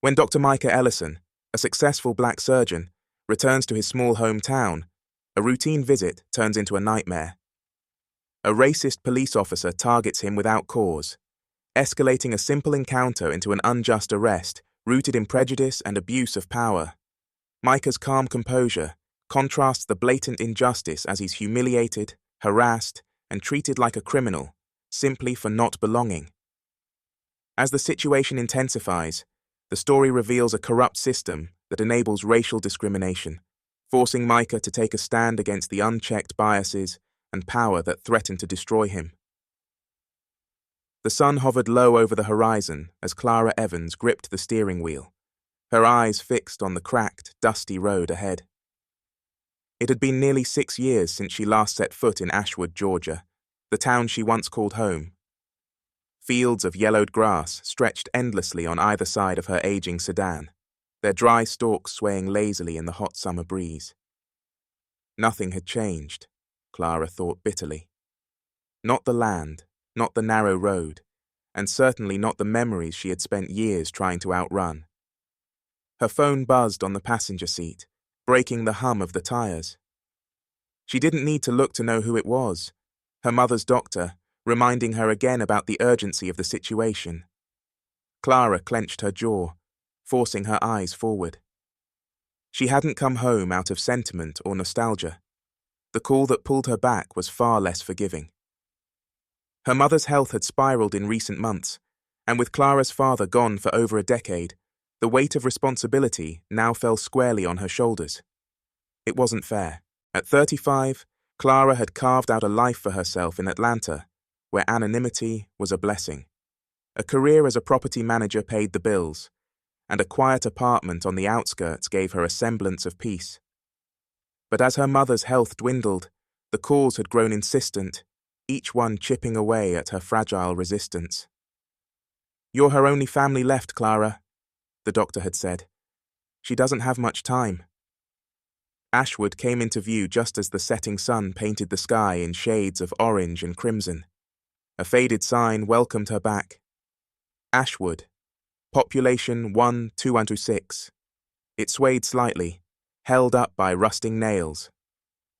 When Dr. Micah Ellison, a successful black surgeon, returns to his small hometown, a routine visit turns into a nightmare. A racist police officer targets him without cause, escalating a simple encounter into an unjust arrest rooted in prejudice and abuse of power. Micah's calm composure contrasts the blatant injustice as he's humiliated, harassed, and treated like a criminal, simply for not belonging. As the situation intensifies, the story reveals a corrupt system that enables racial discrimination, forcing Micah to take a stand against the unchecked biases and power that threaten to destroy him. The sun hovered low over the horizon as Clara Evans gripped the steering wheel, her eyes fixed on the cracked, dusty road ahead. It had been nearly 6 years since she last set foot in Ashwood, Georgia, the town she once called home. Fields of yellowed grass stretched endlessly on either side of her aging sedan, their dry stalks swaying lazily in the hot summer breeze. Nothing had changed, Clara thought bitterly. Not the land, not the narrow road, and certainly not the memories she had spent years trying to outrun. Her phone buzzed on the passenger seat, breaking the hum of the tires. She didn't need to look to know who it was. Her mother's doctor, reminding her again about the urgency of the situation. Clara clenched her jaw, forcing her eyes forward. She hadn't come home out of sentiment or nostalgia. The call that pulled her back was far less forgiving. Her mother's health had spiraled in recent months, and with Clara's father gone for over a decade, the weight of responsibility now fell squarely on her shoulders. It wasn't fair. At 35, Clara had carved out a life for herself in Atlanta, where anonymity was a blessing. A career as a property manager paid the bills, and a quiet apartment on the outskirts gave her a semblance of peace. But as her mother's health dwindled, the calls had grown insistent, each one chipping away at her fragile resistance. "You're her only family left, Clara," the doctor had said. "She doesn't have much time." Ashwood came into view just as the setting sun painted the sky in shades of orange and crimson. A faded sign welcomed her back. Ashwood, population 1206. It swayed slightly, held up by rusting nails.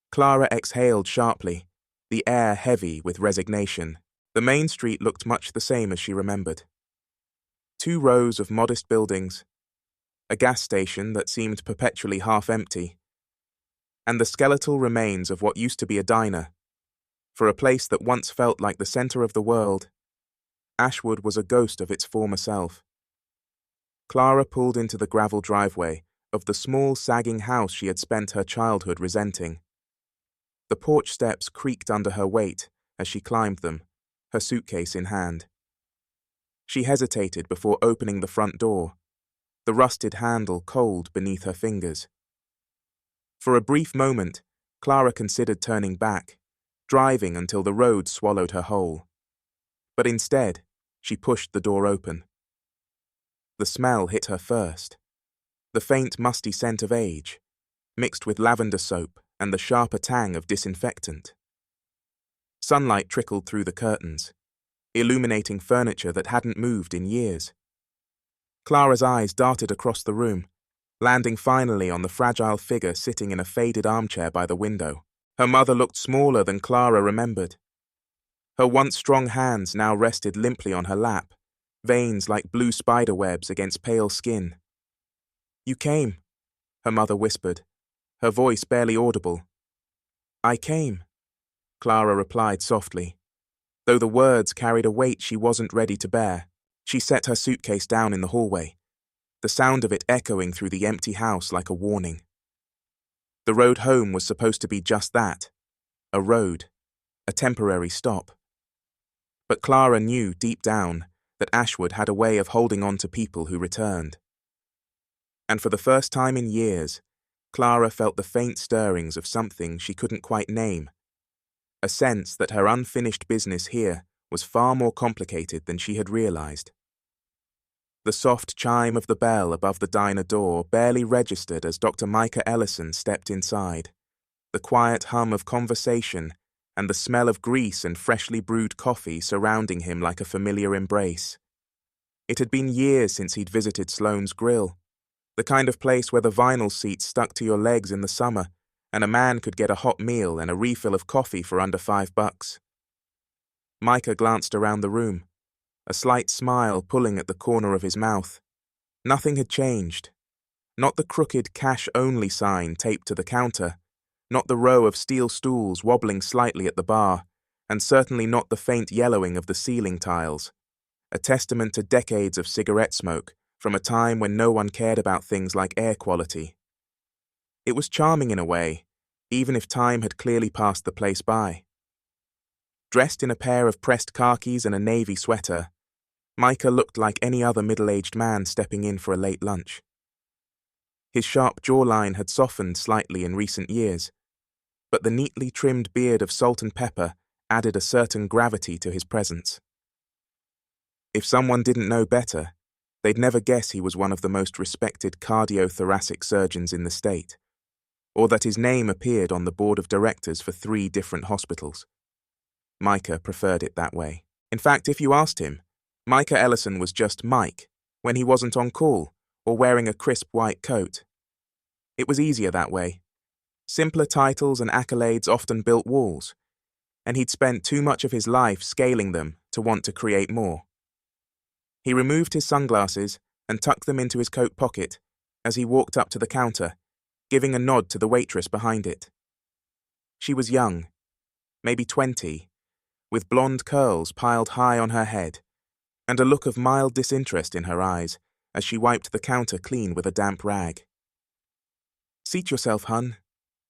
Clara exhaled sharply, the air heavy with resignation. The main street looked much the same as she remembered. 2 rows of modest buildings, a gas station that seemed perpetually half empty, and the skeletal remains of what used to be a diner. For a place that once felt like the center of the world, Ashwood was a ghost of its former self. Clara pulled into the gravel driveway of the small, sagging house she had spent her childhood resenting. The porch steps creaked under her weight as she climbed them, her suitcase in hand. She hesitated before opening the front door, the rusted handle cold beneath her fingers. For a brief moment, Clara considered turning back, driving until the road swallowed her whole. But instead, she pushed the door open. The smell hit her first. The faint, musty scent of age, mixed with lavender soap and the sharper tang of disinfectant. Sunlight trickled through the curtains, illuminating furniture that hadn't moved in years. Clara's eyes darted across the room, landing finally on the fragile figure sitting in a faded armchair by the window. Her mother looked smaller than Clara remembered. Her once strong hands now rested limply on her lap, veins like blue spider webs against pale skin. "You came," her mother whispered, her voice barely audible. "I came," Clara replied softly, though the words carried a weight she wasn't ready to bear. She set her suitcase down in the hallway, the sound of it echoing through the empty house like a warning. The road home was supposed to be just that, a road, a temporary stop. But Clara knew deep down that Ashwood had a way of holding on to people who returned. And for the first time in years, Clara felt the faint stirrings of something she couldn't quite name, a sense that her unfinished business here was far more complicated than she had realized. The soft chime of the bell above the diner door barely registered as Dr. Micah Ellison stepped inside, the quiet hum of conversation and the smell of grease and freshly brewed coffee surrounding him like a familiar embrace. It had been years since he'd visited Sloane's Grill, the kind of place where the vinyl seats stuck to your legs in the summer and a man could get a hot meal and a refill of coffee for under $5. Micah glanced around the room, a slight smile pulling at the corner of his mouth. Nothing had changed. Not the crooked cash-only sign taped to the counter, not the row of steel stools wobbling slightly at the bar, and certainly not the faint yellowing of the ceiling tiles, a testament to decades of cigarette smoke from a time when no one cared about things like air quality. It was charming in a way, even if time had clearly passed the place by. Dressed in a pair of pressed khakis and a navy sweater, Micah looked like any other middle-aged man stepping in for a late lunch. His sharp jawline had softened slightly in recent years, but the neatly trimmed beard of salt and pepper added a certain gravity to his presence. If someone didn't know better, they'd never guess he was one of the most respected cardiothoracic surgeons in the state, or that his name appeared on the board of directors for 3 different hospitals. Micah preferred it that way. In fact, if you asked him, Micah Ellison was just Mike when he wasn't on call or wearing a crisp white coat. It was easier that way. Simpler titles and accolades often built walls, and he'd spent too much of his life scaling them to want to create more. He removed his sunglasses and tucked them into his coat pocket as he walked up to the counter, giving a nod to the waitress behind it. She was young, maybe 20, with blonde curls piled high on her head, and a look of mild disinterest in her eyes as she wiped the counter clean with a damp rag. "Seat yourself, hun,"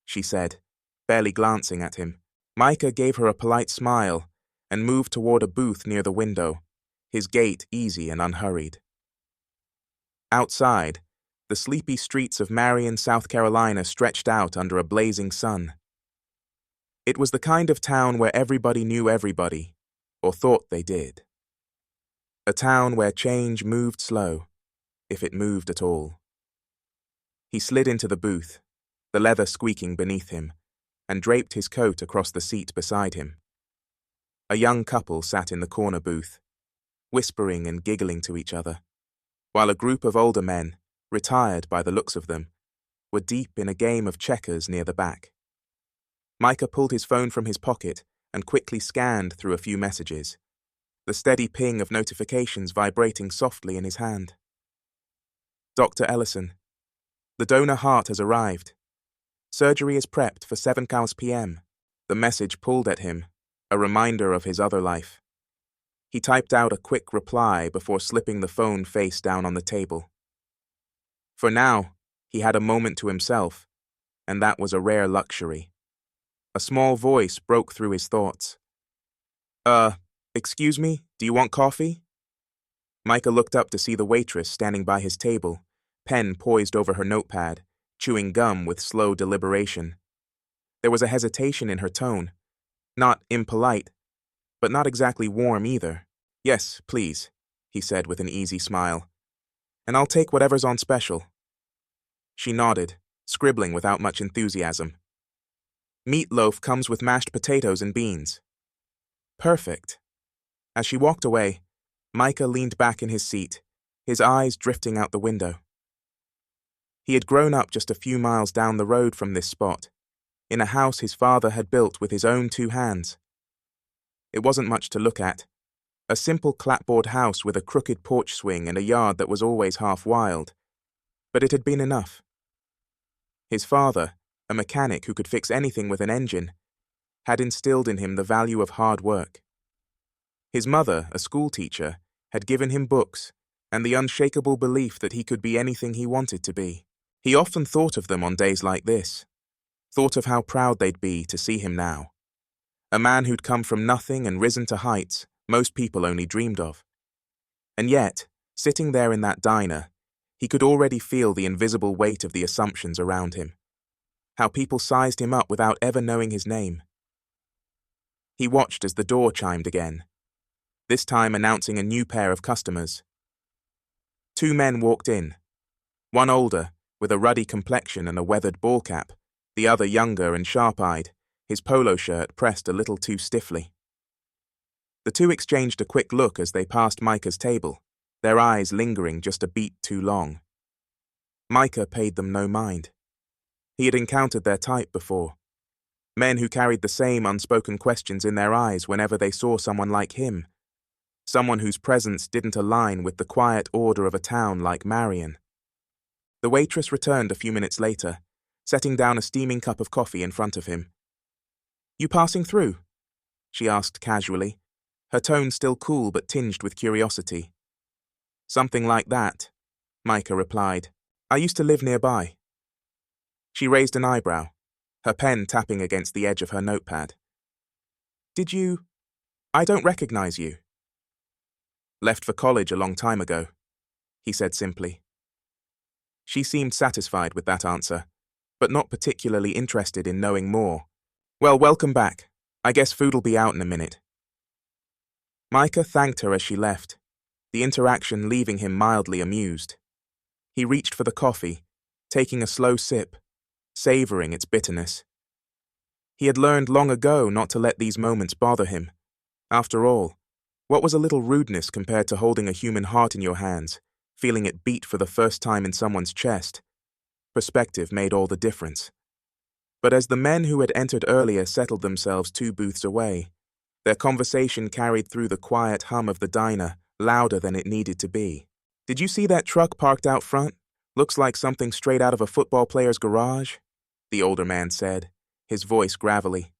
she said, barely glancing at him. Micah gave her a polite smile and moved toward a booth near the window, his gait easy and unhurried. Outside, the sleepy streets of Marion, South Carolina stretched out under a blazing sun. It was the kind of town where everybody knew everybody, or thought they did. A town where change moved slow, if it moved at all. He slid into the booth, the leather squeaking beneath him, and draped his coat across the seat beside him. A young couple sat in the corner booth, whispering and giggling to each other, while a group of older men, retired by the looks of them, were deep in a game of checkers near the back. Micah pulled his phone from his pocket and quickly scanned through a few messages, the steady ping of notifications vibrating softly in his hand. "Dr. Ellison, the donor heart has arrived. Surgery is prepped for 7 p.m. The message pulled at him, a reminder of his other life. He typed out a quick reply before slipping the phone face down on the table. For now, he had a moment to himself, and that was a rare luxury. A small voice broke through his thoughts. Excuse me, do you want coffee?" Micah looked up to see the waitress standing by his table, pen poised over her notepad, chewing gum with slow deliberation. There was a hesitation in her tone, not impolite, but not exactly warm either. "Yes, please," he said with an easy smile. "And I'll take whatever's on special." She nodded, scribbling without much enthusiasm. "Meatloaf comes with mashed potatoes and beans." "Perfect." As she walked away, Micah leaned back in his seat, his eyes drifting out the window. He had grown up just a few miles down the road from this spot, in a house his father had built with his own 2 hands. It wasn't much to look at, a simple clapboard house with a crooked porch swing and a yard that was always half wild, but it had been enough. His father, a mechanic who could fix anything with an engine, had instilled in him the value of hard work. His mother, a schoolteacher, had given him books and the unshakable belief that he could be anything he wanted to be. He often thought of them on days like this, thought of how proud they'd be to see him now. A man who'd come from nothing and risen to heights most people only dreamed of. And yet, sitting there in that diner, he could already feel the invisible weight of the assumptions around him, how people sized him up without ever knowing his name. He watched as the door chimed again, this time announcing a new pair of customers. 2 men walked in, one older, with a ruddy complexion and a weathered ball cap, the other younger and sharp-eyed, his polo shirt pressed a little too stiffly. The two exchanged a quick look as they passed Micah's table, their eyes lingering just a beat too long. Micah paid them no mind. He had encountered their type before. Men who carried the same unspoken questions in their eyes whenever they saw someone like him. Someone whose presence didn't align with the quiet order of a town like Marion. The waitress returned a few minutes later, setting down a steaming cup of coffee in front of him. "You passing through?" she asked casually, her tone still cool but tinged with curiosity. "Something like that," Micah replied. "I used to live nearby." She raised an eyebrow, her pen tapping against the edge of her notepad. "Did you? I don't recognize you." "Left for college a long time ago," he said simply. She seemed satisfied with that answer, but not particularly interested in knowing more. "Well, welcome back. I guess food'll be out in a minute." Micah thanked her as she left, the interaction leaving him mildly amused. He reached for the coffee, taking a slow sip, savoring its bitterness. He had learned long ago not to let these moments bother him. After all, what was a little rudeness compared to holding a human heart in your hands, feeling it beat for the first time in someone's chest? Perspective made all the difference. But as the men who had entered earlier settled themselves 2 booths away, their conversation carried through the quiet hum of the diner, louder than it needed to be. "Did you see that truck parked out front? Looks like something straight out of a football player's garage," the older man said, his voice gravelly.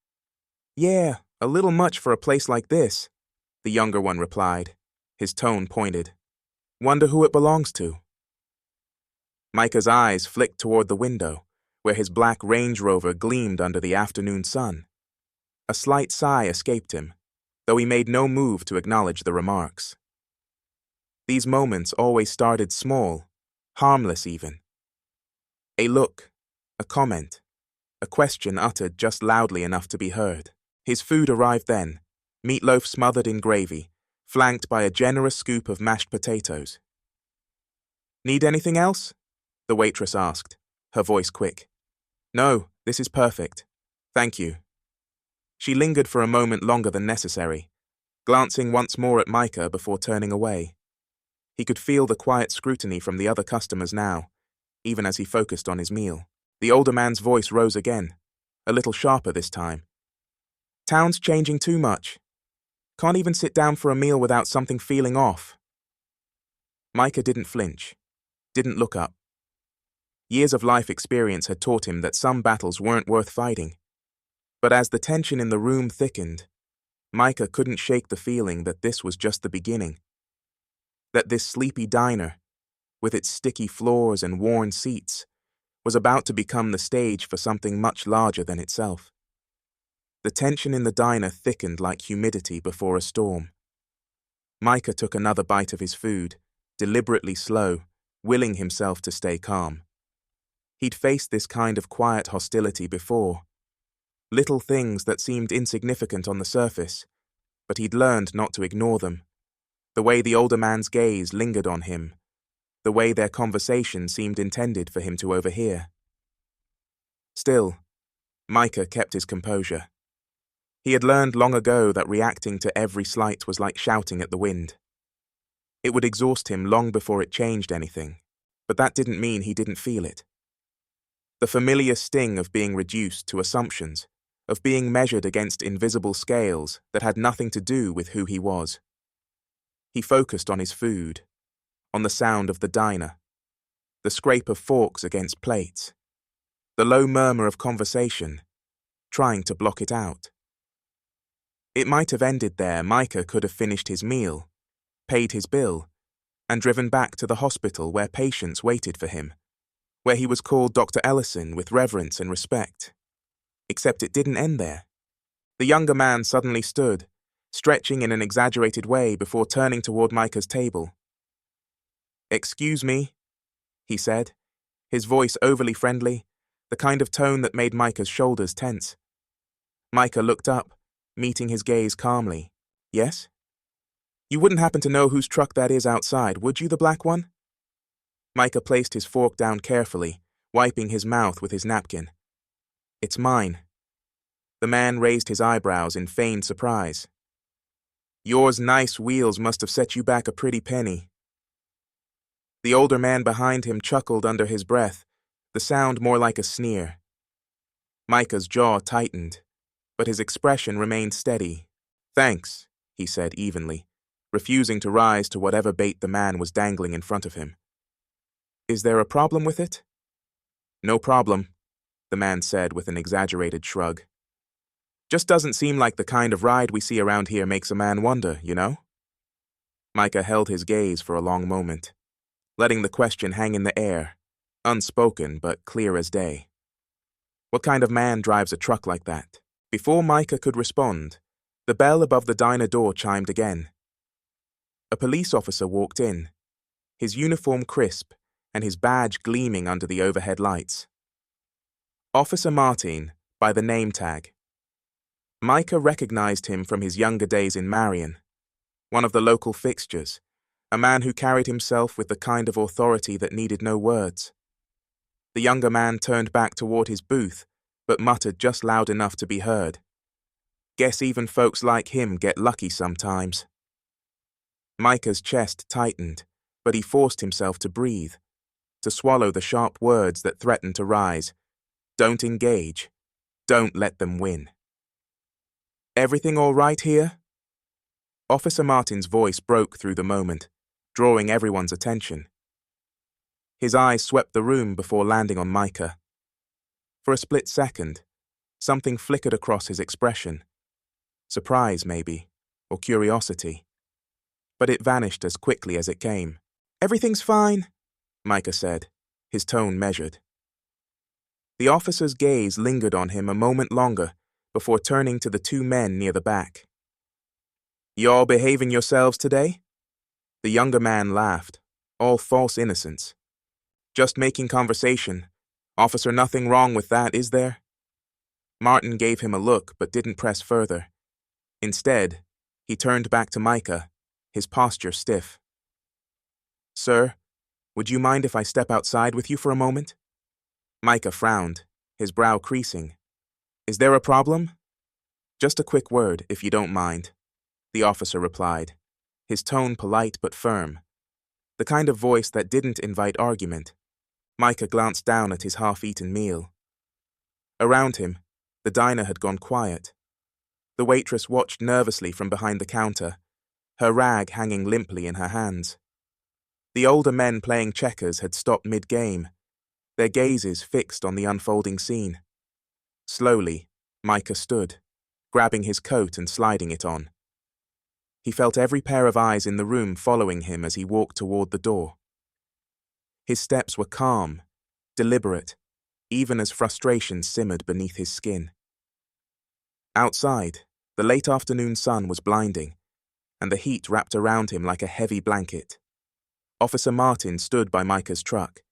"Yeah, a little much for a place like this," the younger one replied, his tone pointed. "Wonder who it belongs to." Micah's eyes flicked toward the window, where his black Range Rover gleamed under the afternoon sun. A slight sigh escaped him, though he made no move to acknowledge the remarks. These moments always started small, harmless even. A look, a comment, a question uttered just loudly enough to be heard. His food arrived then, meatloaf smothered in gravy, flanked by a generous scoop of mashed potatoes. "Need anything else?" the waitress asked, her voice quick. "No, this is perfect. Thank you." She lingered for a moment longer than necessary, glancing once more at Micah before turning away. He could feel the quiet scrutiny from the other customers now, even as he focused on his meal. The older man's voice rose again, a little sharper this time. "Town's changing too much. Can't even sit down for a meal without something feeling off." Micah didn't flinch, didn't look up. Years of life experience had taught him that some battles weren't worth fighting. But as the tension in the room thickened, Micah couldn't shake the feeling that this was just the beginning. That this sleepy diner, with its sticky floors and worn seats, was about to become the stage for something much larger than itself. The tension in the diner thickened like humidity before a storm. Micah took another bite of his food, deliberately slow, willing himself to stay calm. He'd faced this kind of quiet hostility before. Little things that seemed insignificant on the surface, but he'd learned not to ignore them. The way the older man's gaze lingered on him, the way their conversation seemed intended for him to overhear. Still, Micah kept his composure. He had learned long ago that reacting to every slight was like shouting at the wind. It would exhaust him long before it changed anything, but that didn't mean he didn't feel it. The familiar sting of being reduced to assumptions, of being measured against invisible scales that had nothing to do with who he was. He focused on his food, on the sound of the diner, the scrape of forks against plates, the low murmur of conversation, trying to block it out. It might have ended there. Micah could have finished his meal, paid his bill, and driven back to the hospital where patients waited for him, where he was called Dr. Ellison with reverence and respect. Except it didn't end there. The younger man suddenly stood, stretching in an exaggerated way before turning toward Micah's table. "Excuse me," he said, his voice overly friendly, the kind of tone that made Micah's shoulders tense. Micah looked up, meeting his gaze calmly. "Yes? You wouldn't happen to know whose truck that is outside, would you, the black one?" Micah placed his fork down carefully, wiping his mouth with his napkin. "It's mine." The man raised his eyebrows in feigned surprise. "Yours nice wheels must have set you back a pretty penny." The older man behind him chuckled under his breath, the sound more like a sneer. Micah's jaw tightened, but his expression remained steady. "Thanks," he said evenly, refusing to rise to whatever bait the man was dangling in front of him. "Is there a problem with it?" "No problem," the man said with an exaggerated shrug. "Just doesn't seem like the kind of ride we see around here makes a man wonder, you know?" Micah held his gaze for a long moment, letting the question hang in the air, unspoken but clear as day. What kind of man drives a truck like that? Before Micah could respond, the bell above the diner door chimed again. A police officer walked in, his uniform crisp and his badge gleaming under the overhead lights. Officer Martin, by the name tag. Micah recognized him from his younger days in Marion, one of the local fixtures, a man who carried himself with the kind of authority that needed no words. The younger man turned back toward his booth, but muttered just loud enough to be heard. "Guess even folks like him get lucky sometimes." Micah's chest tightened, but he forced himself to breathe, to swallow the sharp words that threatened to rise. Don't engage. Don't let them win. "Everything all right here?" Officer Martin's voice broke through the moment, drawing everyone's attention. His eyes swept the room before landing on Micah. For a split second, something flickered across his expression. Surprise, maybe, or curiosity. But it vanished as quickly as it came. "Everything's fine," Micah said, his tone measured. The officer's gaze lingered on him a moment longer before turning to the two men near the back. "You all behaving yourselves today?" The younger man laughed, all false innocence. "Just making conversation. Officer, nothing wrong with that, is there?" Martin gave him a look but didn't press further. Instead, he turned back to Micah, his posture stiff. "Sir, would you mind if I step outside with you for a moment?" Micah frowned, his brow creasing. "Is there a problem?" "Just a quick word, if you don't mind," the officer replied, his tone polite but firm, the kind of voice that didn't invite argument. Micah glanced down at his half-eaten meal. Around him, the diner had gone quiet. The waitress watched nervously from behind the counter, her rag hanging limply in her hands. The older men playing checkers had stopped mid-game, their gazes fixed on the unfolding scene. Slowly, Micah stood, grabbing his coat and sliding it on. He felt every pair of eyes in the room following him as he walked toward the door. His steps were calm, deliberate, even as frustration simmered beneath his skin. Outside, the late afternoon sun was blinding, and the heat wrapped around him like a heavy blanket. Officer Martin stood by Micah's truck,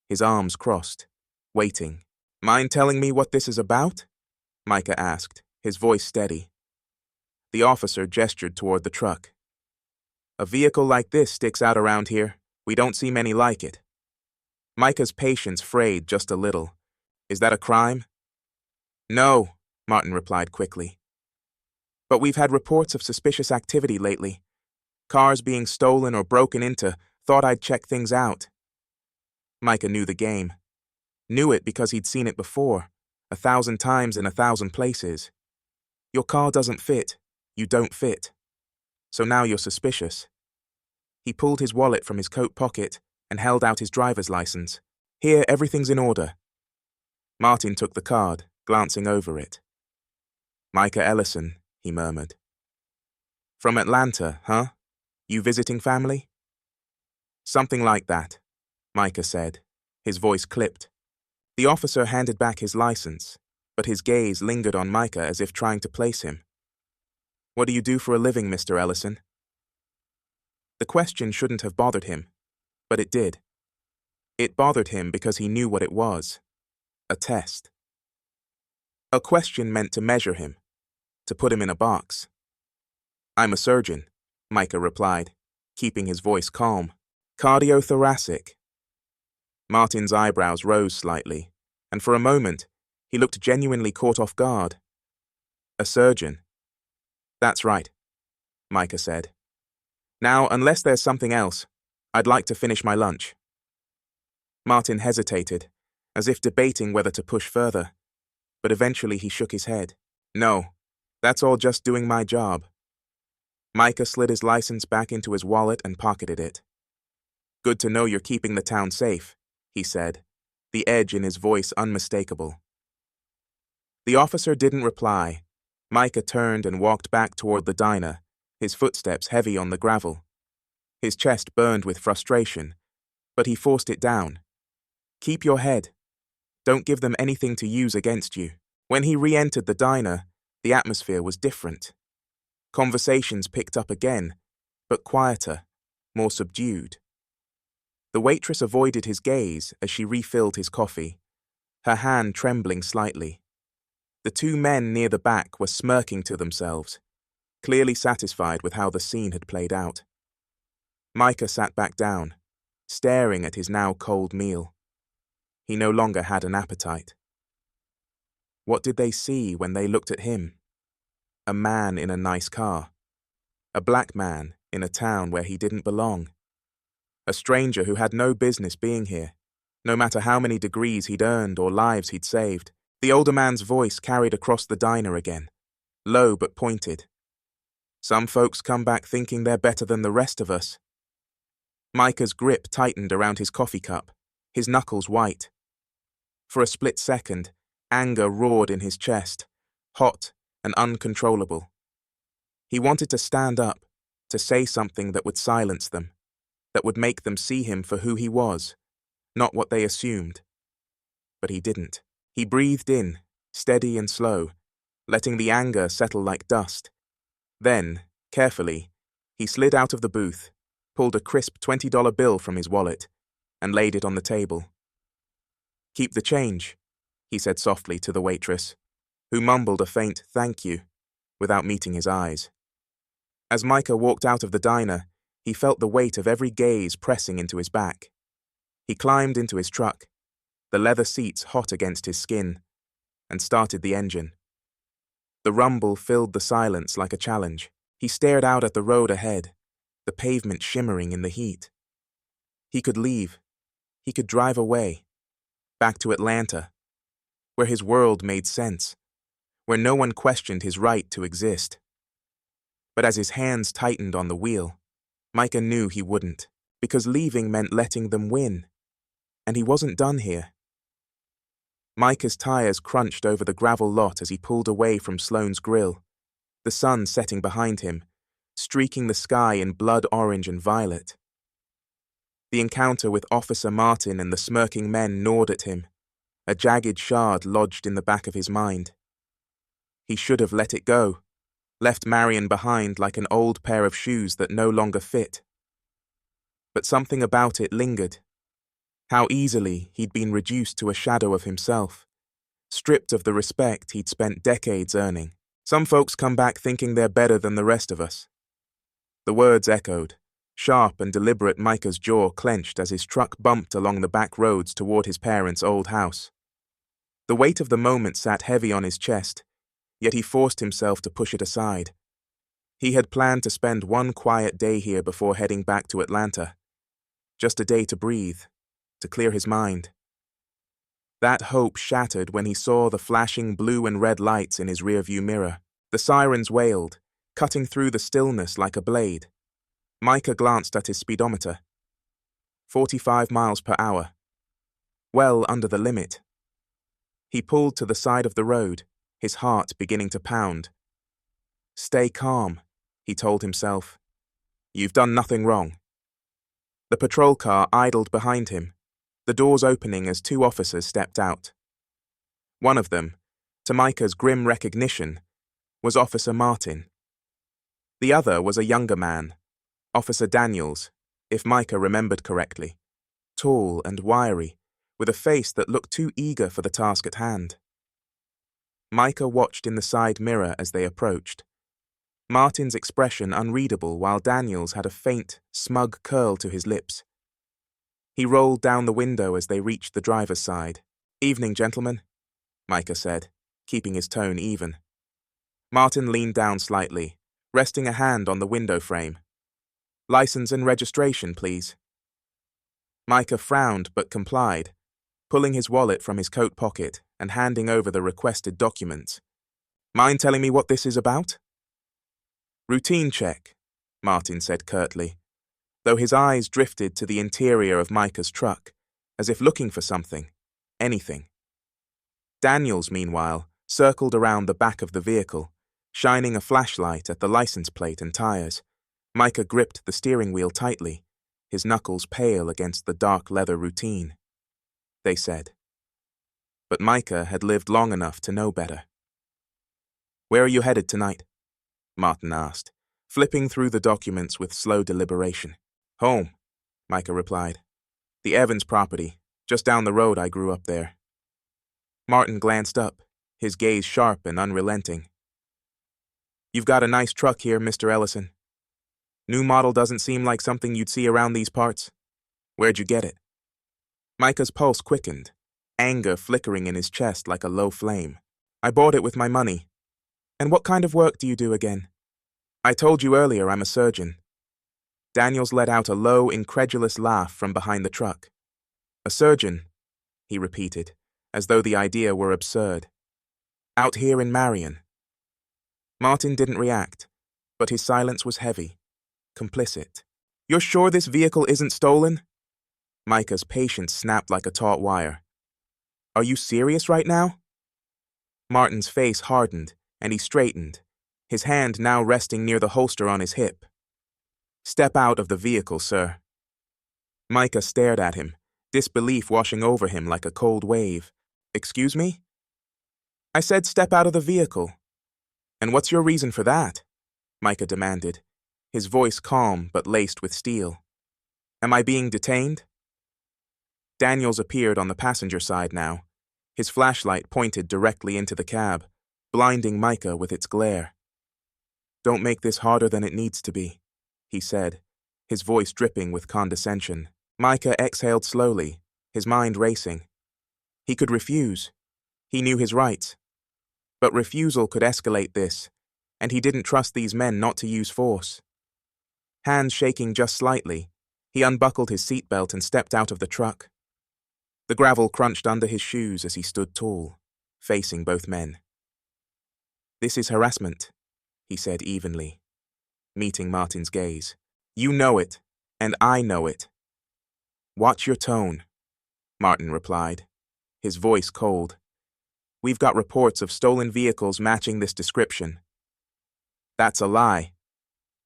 his arms crossed, waiting. "Mind telling me what this is about?" Micah asked, his voice steady. The officer gestured toward the truck. "A vehicle like this sticks out around here. We don't see many like it." Micah's patience frayed just a little. "Is that a crime?" "No," Martin replied quickly. "But we've had reports of suspicious activity lately. Cars being stolen or broken into. Thought I'd check things out." Micah knew the game. Knew it because he'd seen it before, 1,000 times in 1,000 places. Your car doesn't fit. You don't fit. So now you're suspicious. He pulled his wallet from his coat pocket and held out his driver's license. "Here, everything's in order." Martin took the card, glancing over it. "Micah Ellison," he murmured. "From Atlanta, huh? You visiting family?" "Something like that," Micah said, his voice clipped. The officer handed back his license, but his gaze lingered on Micah as if trying to place him. "What do you do for a living, Mr. Ellison?" The question shouldn't have bothered him, but it did. It bothered him because he knew what it was. A test. A question meant to measure him, to put him in a box. "I'm a surgeon," Micah replied, keeping his voice calm. "Cardiothoracic." Martin's eyebrows rose slightly, and for a moment, he looked genuinely caught off guard. "A surgeon." "That's right," Micah said. "Now, unless there's something else, I'd like to finish my lunch." Martin hesitated, as if debating whether to push further, but eventually he shook his head. No, that's all just doing my job. Micah slid his license back into his wallet and pocketed it. Good to know you're keeping the town safe, he said, the edge in his voice unmistakable. The officer didn't reply. Micah turned and walked back toward the diner, his footsteps heavy on the gravel. His chest burned with frustration, but he forced it down. Keep your head. Don't give them anything to use against you. When he re-entered the diner, the atmosphere was different. Conversations picked up again, but quieter, more subdued. The waitress avoided his gaze as she refilled his coffee, her hand trembling slightly. The two men near the back were smirking to themselves, clearly satisfied with how the scene had played out. Micah sat back down, staring at his now cold meal. He no longer had an appetite. What did they see when they looked at him? A man in a nice car. A black man in a town where he didn't belong. A stranger who had no business being here, no matter how many degrees he'd earned or lives he'd saved. The older man's voice carried across the diner again, low but pointed. Some folks come back thinking they're better than the rest of us. Micah's grip tightened around his coffee cup, his knuckles white. For a split second, anger roared in his chest, hot and uncontrollable. He wanted to stand up, to say something that would silence them, that would make them see him for who he was, not what they assumed. But he didn't. He breathed in, steady and slow, letting the anger settle like dust. Then, carefully, he slid out of the booth, pulled a crisp $20 bill from his wallet, and laid it on the table. Keep the change, he said softly to the waitress, who mumbled a faint thank you, without meeting his eyes. As Micah walked out of the diner, he felt the weight of every gaze pressing into his back. He climbed into his truck, the leather seats hot against his skin, and started the engine. The rumble filled the silence like a challenge. He stared out at the road ahead, the pavement shimmering in the heat. He could leave. He could drive away, back to Atlanta, where his world made sense, where no one questioned his right to exist. But as his hands tightened on the wheel, Micah knew he wouldn't, because leaving meant letting them win. And he wasn't done here. Micah's tires crunched over the gravel lot as he pulled away from Sloane's grill, the sun setting behind him, streaking the sky in blood orange and violet. The encounter with Officer Martin and the smirking men gnawed at him, a jagged shard lodged in the back of his mind. He should have let it go, left Marion behind like an old pair of shoes that no longer fit. But something about it lingered. How easily he'd been reduced to a shadow of himself, stripped of the respect he'd spent decades earning. Some folks come back thinking they're better than the rest of us. The words echoed, sharp and deliberate. Micah's jaw clenched as his truck bumped along the back roads toward his parents' old house. The weight of the moment sat heavy on his chest, yet he forced himself to push it aside. He had planned to spend one quiet day here before heading back to Atlanta. Just a day to breathe, to clear his mind. That hope shattered when he saw the flashing blue and red lights in his rearview mirror. The sirens wailed, cutting through the stillness like a blade. Micah glanced at his speedometer. 45 miles per hour. Well under the limit. He pulled to the side of the road, his heart beginning to pound. Stay calm, he told himself. You've done nothing wrong. The patrol car idled behind him, the doors opening as two officers stepped out. One of them, to Micah's grim recognition, was Officer Martin. The other was a younger man, Officer Daniels, if Micah remembered correctly, tall and wiry, with a face that looked too eager for the task at hand. Micah watched in the side mirror as they approached, Martin's expression unreadable while Daniels had a faint, smug curl to his lips. He rolled down the window as they reached the driver's side. Evening, gentlemen, Micah said, keeping his tone even. Martin leaned down slightly, resting a hand on the window frame. License and registration, please. Micah frowned but complied, pulling his wallet from his coat pocket and handing over the requested documents. Mind telling me what this is about? Routine check, Martin said curtly, though his eyes drifted to the interior of Micah's truck, as if looking for something, anything. Daniels, meanwhile, circled around the back of the vehicle, shining a flashlight at the license plate and tires. Micah gripped the steering wheel tightly, his knuckles pale against the dark leather routine. They said. But Micah had lived long enough to know better. Where are you headed tonight? Martin asked, flipping through the documents with slow deliberation. Home, Micah replied. The Evans property, just down the road. I grew up there. Martin glanced up, his gaze sharp and unrelenting. You've got a nice truck here, Mr. Ellison. New model doesn't seem like something you'd see around these parts. Where'd you get it? Micah's pulse quickened, anger flickering in his chest like a low flame. I bought it with my money. And what kind of work do you do again? I told you earlier I'm a surgeon. Daniels let out a low, incredulous laugh from behind the truck. A surgeon, he repeated, as though the idea were absurd. Out here in Marion. Martin didn't react, but his silence was heavy, complicit. You're sure this vehicle isn't stolen? Micah's patience snapped like a taut wire. Are you serious right now? Martin's face hardened, and he straightened, his hand now resting near the holster on his hip. Step out of the vehicle, sir. Micah stared at him, disbelief washing over him like a cold wave. Excuse me? I said step out of the vehicle. And what's your reason for that? Micah demanded, his voice calm but laced with steel. Am I being detained? Daniels appeared on the passenger side now, his flashlight pointed directly into the cab, blinding Micah with its glare. Don't make this harder than it needs to be, he said, his voice dripping with condescension. Micah exhaled slowly, his mind racing. He could refuse. He knew his rights. But refusal could escalate this, and he didn't trust these men not to use force. Hands shaking just slightly, he unbuckled his seatbelt and stepped out of the truck. The gravel crunched under his shoes as he stood tall, facing both men. This is harassment, he said evenly, meeting Martin's gaze. You know it, and I know it. Watch your tone, Martin replied, his voice cold. We've got reports of stolen vehicles matching this description. That's a lie,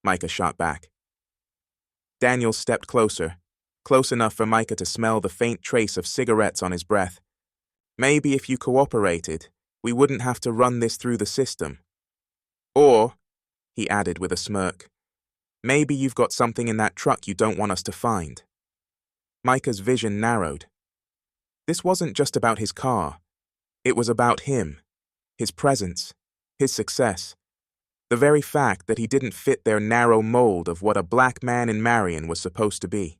Micah shot back. Daniels stepped closer, close enough for Micah to smell the faint trace of cigarettes on his breath. Maybe if you cooperated, we wouldn't have to run this through the system. Or, he added with a smirk, maybe you've got something in that truck you don't want us to find. Micah's vision narrowed. This wasn't just about his car. It was about him, his presence, his success. The very fact that he didn't fit their narrow mold of what a black man in Marion was supposed to be.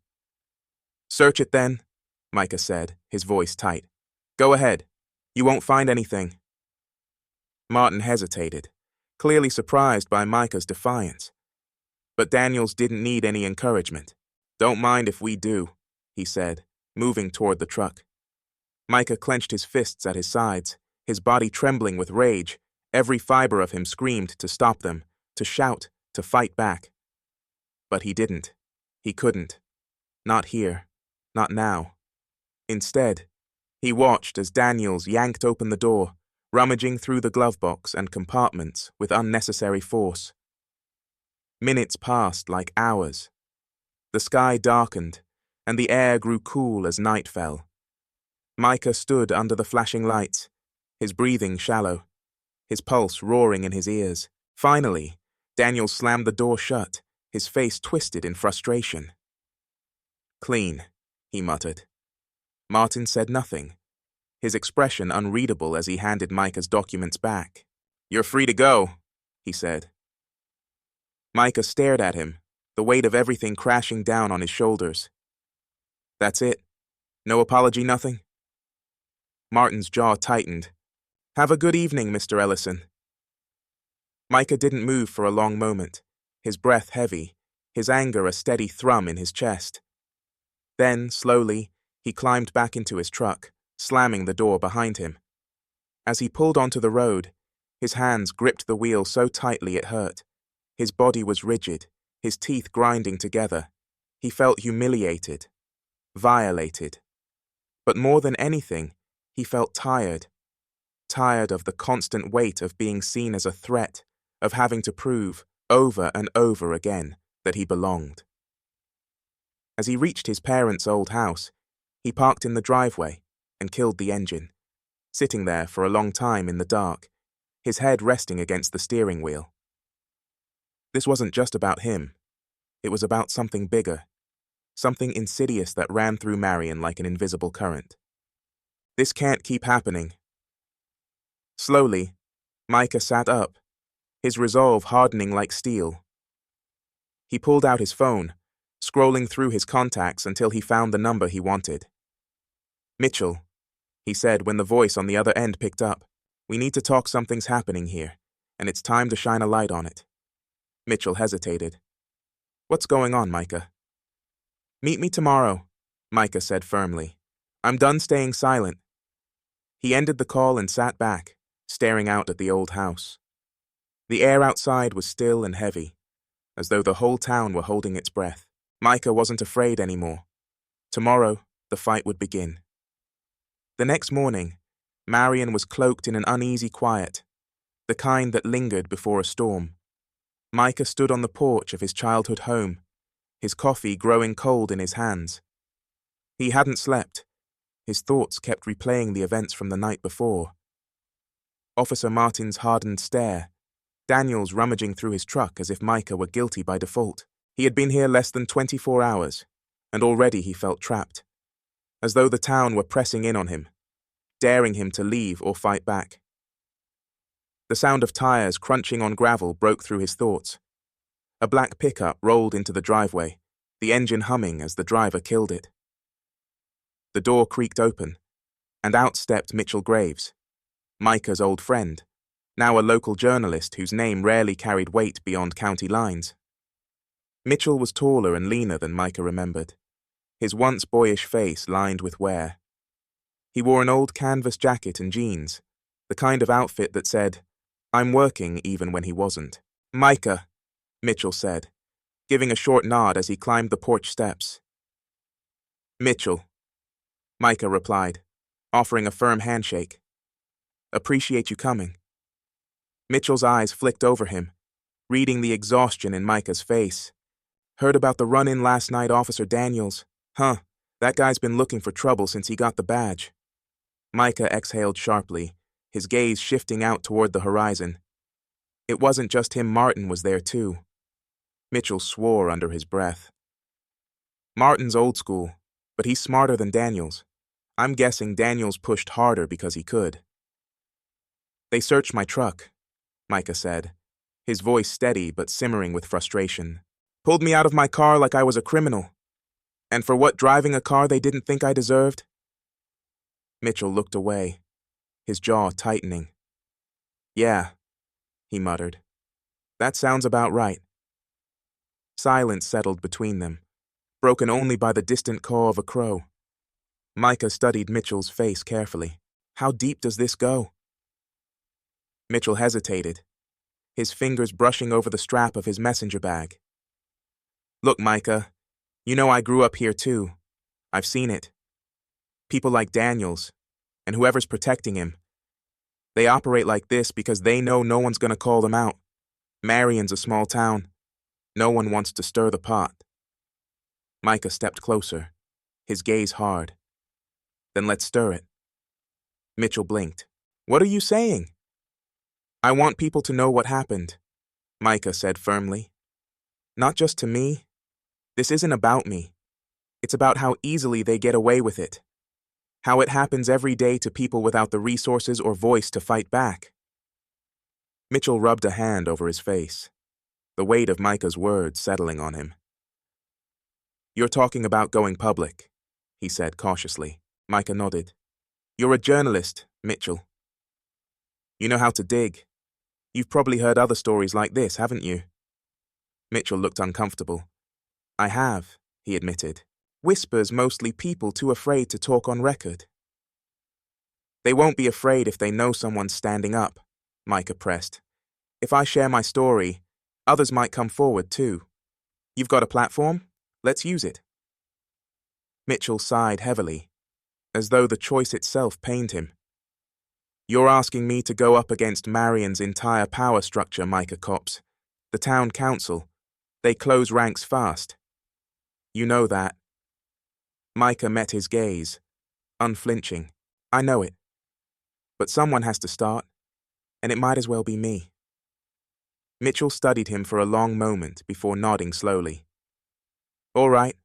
Search it then, Micah said, his voice tight. Go ahead. You won't find anything. Martin hesitated, clearly surprised by Micah's defiance. But Daniels didn't need any encouragement. Don't mind if we do, he said, moving toward the truck. Micah clenched his fists at his sides, his body trembling with rage. Every fiber of him screamed to stop them, to shout, to fight back. But he didn't. He couldn't. Not here. Not now. Instead, he watched as Daniels yanked open the door, rummaging through the glove box and compartments with unnecessary force. Minutes passed like hours. The sky darkened, and the air grew cool as night fell. Micah stood under the flashing lights, his breathing shallow, his pulse roaring in his ears. Finally, Daniels slammed the door shut, his face twisted in frustration. Clean, he muttered. Martin said nothing, his expression unreadable as he handed Micah's documents back. You're free to go, he said. Micah stared at him, the weight of everything crashing down on his shoulders. That's it? No apology, nothing? Martin's jaw tightened. Have a good evening, Mr. Ellison. Micah didn't move for a long moment, his breath heavy, his anger a steady thrum in his chest. Then, slowly, he climbed back into his truck, slamming the door behind him. As he pulled onto the road, his hands gripped the wheel so tightly it hurt. His body was rigid, his teeth grinding together. He felt humiliated, violated. But more than anything, he felt tired. Tired of the constant weight of being seen as a threat, of having to prove, over and over again, that he belonged. As he reached his parents' old house, he parked in the driveway and killed the engine, sitting there for a long time in the dark, his head resting against the steering wheel. This wasn't just about him. It was about something bigger, something insidious that ran through Marion like an invisible current. This can't keep happening. Slowly, Micah sat up, his resolve hardening like steel. He pulled out his phone, scrolling through his contacts until he found the number he wanted. "Mitchell," he said when the voice on the other end picked up. "We need to talk. Something's happening here, and it's time to shine a light on it." Mitchell hesitated. "What's going on, Micah?" "Meet me tomorrow," Micah said firmly. "I'm done staying silent." He ended the call and sat back, staring out at the old house. The air outside was still and heavy, as though the whole town were holding its breath. Micah wasn't afraid anymore. Tomorrow, the fight would begin. The next morning, Marion was cloaked in an uneasy quiet, the kind that lingered before a storm. Micah stood on the porch of his childhood home, his coffee growing cold in his hands. He hadn't slept. His thoughts kept replaying the events from the night before. Officer Martin's hardened stare, Daniels rummaging through his truck as if Micah were guilty by default. He had been here less than 24 hours, and already he felt trapped, as though the town were pressing in on him, daring him to leave or fight back. The sound of tires crunching on gravel broke through his thoughts. A black pickup rolled into the driveway, the engine humming as the driver killed it. The door creaked open, and out stepped Mitchell Graves, Micah's old friend, now a local journalist whose name rarely carried weight beyond county lines. Mitchell was taller and leaner than Micah remembered, his once boyish face lined with wear. He wore an old canvas jacket and jeans, the kind of outfit that said, "I'm working," even when he wasn't. "Micah," Mitchell said, giving a short nod as he climbed the porch steps. "Mitchell," Micah replied, offering a firm handshake. "Appreciate you coming." Mitchell's eyes flicked over him, reading the exhaustion in Micah's face. "Heard about the run-in last night, Officer Daniels. Huh, that guy's been looking for trouble since he got the badge." Micah exhaled sharply, his gaze shifting out toward the horizon. It wasn't just him, Martin was there too. Mitchell swore under his breath. "Martin's old school, but he's smarter than Daniels. I'm guessing Daniels pushed harder because he could." "They searched my truck," Micah said, his voice steady but simmering with frustration. "Pulled me out of my car like I was a criminal. And for what, driving a car they didn't think I deserved?" Mitchell looked away, his jaw tightening. "Yeah," he muttered. "That sounds about right." Silence settled between them, broken only by the distant caw of a crow. Micah studied Mitchell's face carefully. "How deep does this go?" Mitchell hesitated, his fingers brushing over the strap of his messenger bag. "Look, Micah, you know I grew up here too. I've seen it. People like Daniels, and whoever's protecting him, they operate like this because they know no one's gonna call them out. Marion's a small town. No one wants to stir the pot." Micah stepped closer, his gaze hard. "Then let's stir it." Mitchell blinked. "What are you saying?" "I want people to know what happened," Micah said firmly. "Not just to me. This isn't about me. It's about how easily they get away with it. How it happens every day to people without the resources or voice to fight back." Mitchell rubbed a hand over his face, the weight of Micah's words settling on him. "You're talking about going public," he said cautiously. Micah nodded. "You're a journalist, Mitchell. You know how to dig. You've probably heard other stories like this, haven't you?" Mitchell looked uncomfortable. "I have," he admitted, Whispers mostly people too afraid to talk on record. They won't be afraid if they know someone's standing up, Micah pressed. If I share my story, others might come forward too. You've got a platform? Let's use it. Mitchell sighed heavily, as though the choice itself pained him. You're asking me to go up against Marion's entire power structure, Micah Cops. The town council. They close ranks fast. You know that. Micah met his gaze, unflinching. I know it. But someone has to start, and it might as well be me. Mitchell studied him for a long moment before nodding slowly. All right,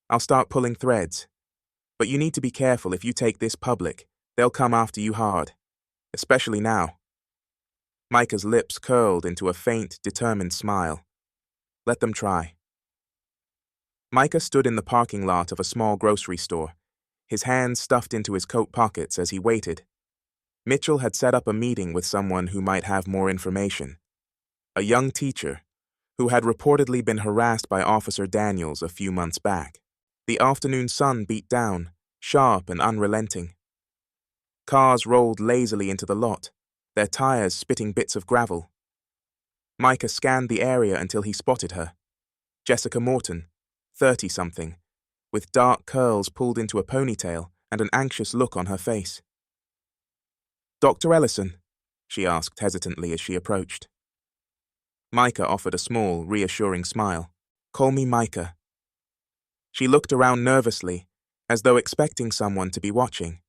I'll start pulling threads. But you need to be careful. If you take this public, they'll come after you hard. Especially now. Micah's lips curled into a faint, determined smile. Let them try. Micah stood in the parking lot of a small grocery store, his hands stuffed into his coat pockets as he waited. Mitchell had set up a meeting with someone who might have more information. A young teacher, who had reportedly been harassed by Officer Daniels a few months back. The afternoon sun beat down, sharp and unrelenting. Cars rolled lazily into the lot, their tires spitting bits of gravel. Micah scanned the area until he spotted her. Jessica Morton, 30-something, with dark curls pulled into a ponytail and an anxious look on her face. Dr. Ellison, she asked hesitantly as she approached. Micah offered a small, reassuring smile. Call me Micah. She looked around nervously, as though expecting someone to be watching.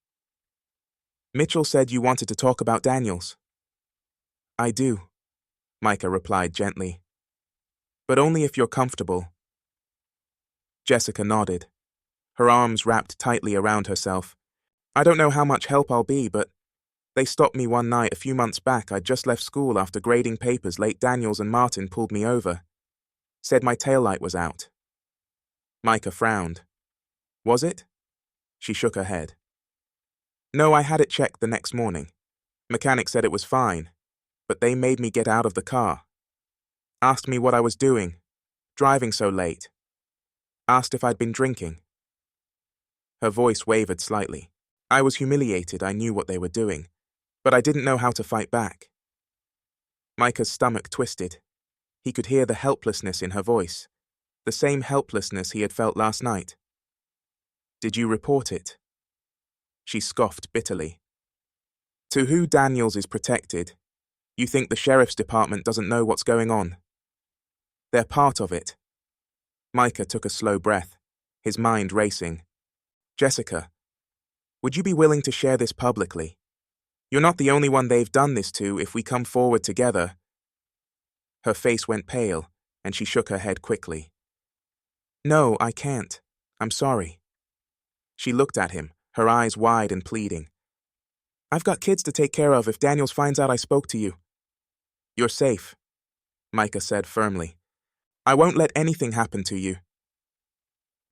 Mitchell said you wanted to talk about Daniels. I do, Micah replied gently. But only if you're comfortable. Jessica nodded, her arms wrapped tightly around herself. I don't know how much help I'll be, but they stopped me one night a few months back. I'd just left school after grading papers. Late Daniels and Martin pulled me over. Said my taillight was out. Micah frowned. Was it? She shook her head. No, I had it checked the next morning. Mechanic said it was fine, but they made me get out of the car. Asked me what I was doing, driving so late. Asked if I'd been drinking. Her voice wavered slightly. I was humiliated. I knew what they were doing, but I didn't know how to fight back. Micah's stomach twisted. He could hear the helplessness in her voice, the same helplessness he had felt last night. Did you report it? She scoffed bitterly. To who Daniels is protected, you think the sheriff's department doesn't know what's going on? They're part of it. Micah took a slow breath, his mind racing. Jessica, would you be willing to share this publicly? You're not the only one they've done this to. If we come forward together. Her face went pale, and she shook her head quickly. No, I can't. I'm sorry. She looked at him, her eyes wide and pleading. I've got kids to take care of if Daniels finds out I spoke to you. You're safe, Micah said firmly. I won't let anything happen to you.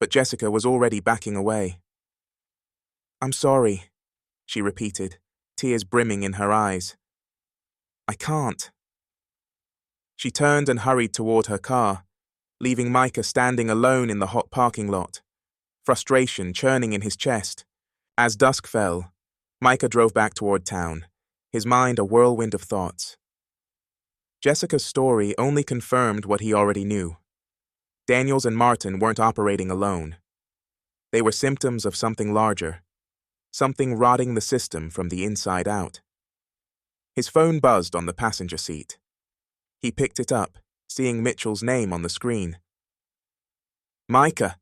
But Jessica was already backing away. I'm sorry, she repeated, tears brimming in her eyes. I can't. She turned and hurried toward her car, leaving Micah standing alone in the hot parking lot, frustration churning in his chest. As dusk fell, Micah drove back toward town, his mind a whirlwind of thoughts. Jessica's story only confirmed what he already knew. Daniels and Martin weren't operating alone. They were symptoms of something larger, something rotting the system from the inside out. His phone buzzed on the passenger seat. He picked it up, seeing Mitchell's name on the screen. Micah!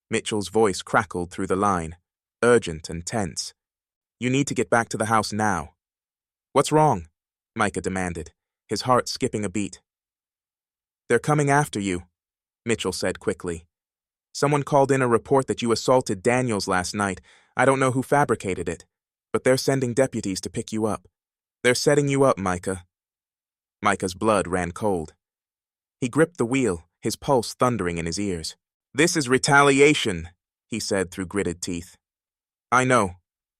Mitchell's voice crackled through the line, urgent and tense. You need to get back to the house now. What's wrong? Micah demanded, his heart skipping a beat. They're coming after you, Mitchell said quickly. Someone called in a report that you assaulted Daniels last night. I don't know who fabricated it, but they're sending deputies to pick you up. They're setting you up, Micah. Micah's blood ran cold. He gripped the wheel, his pulse thundering in his ears. This is retaliation, he said through gritted teeth. I know,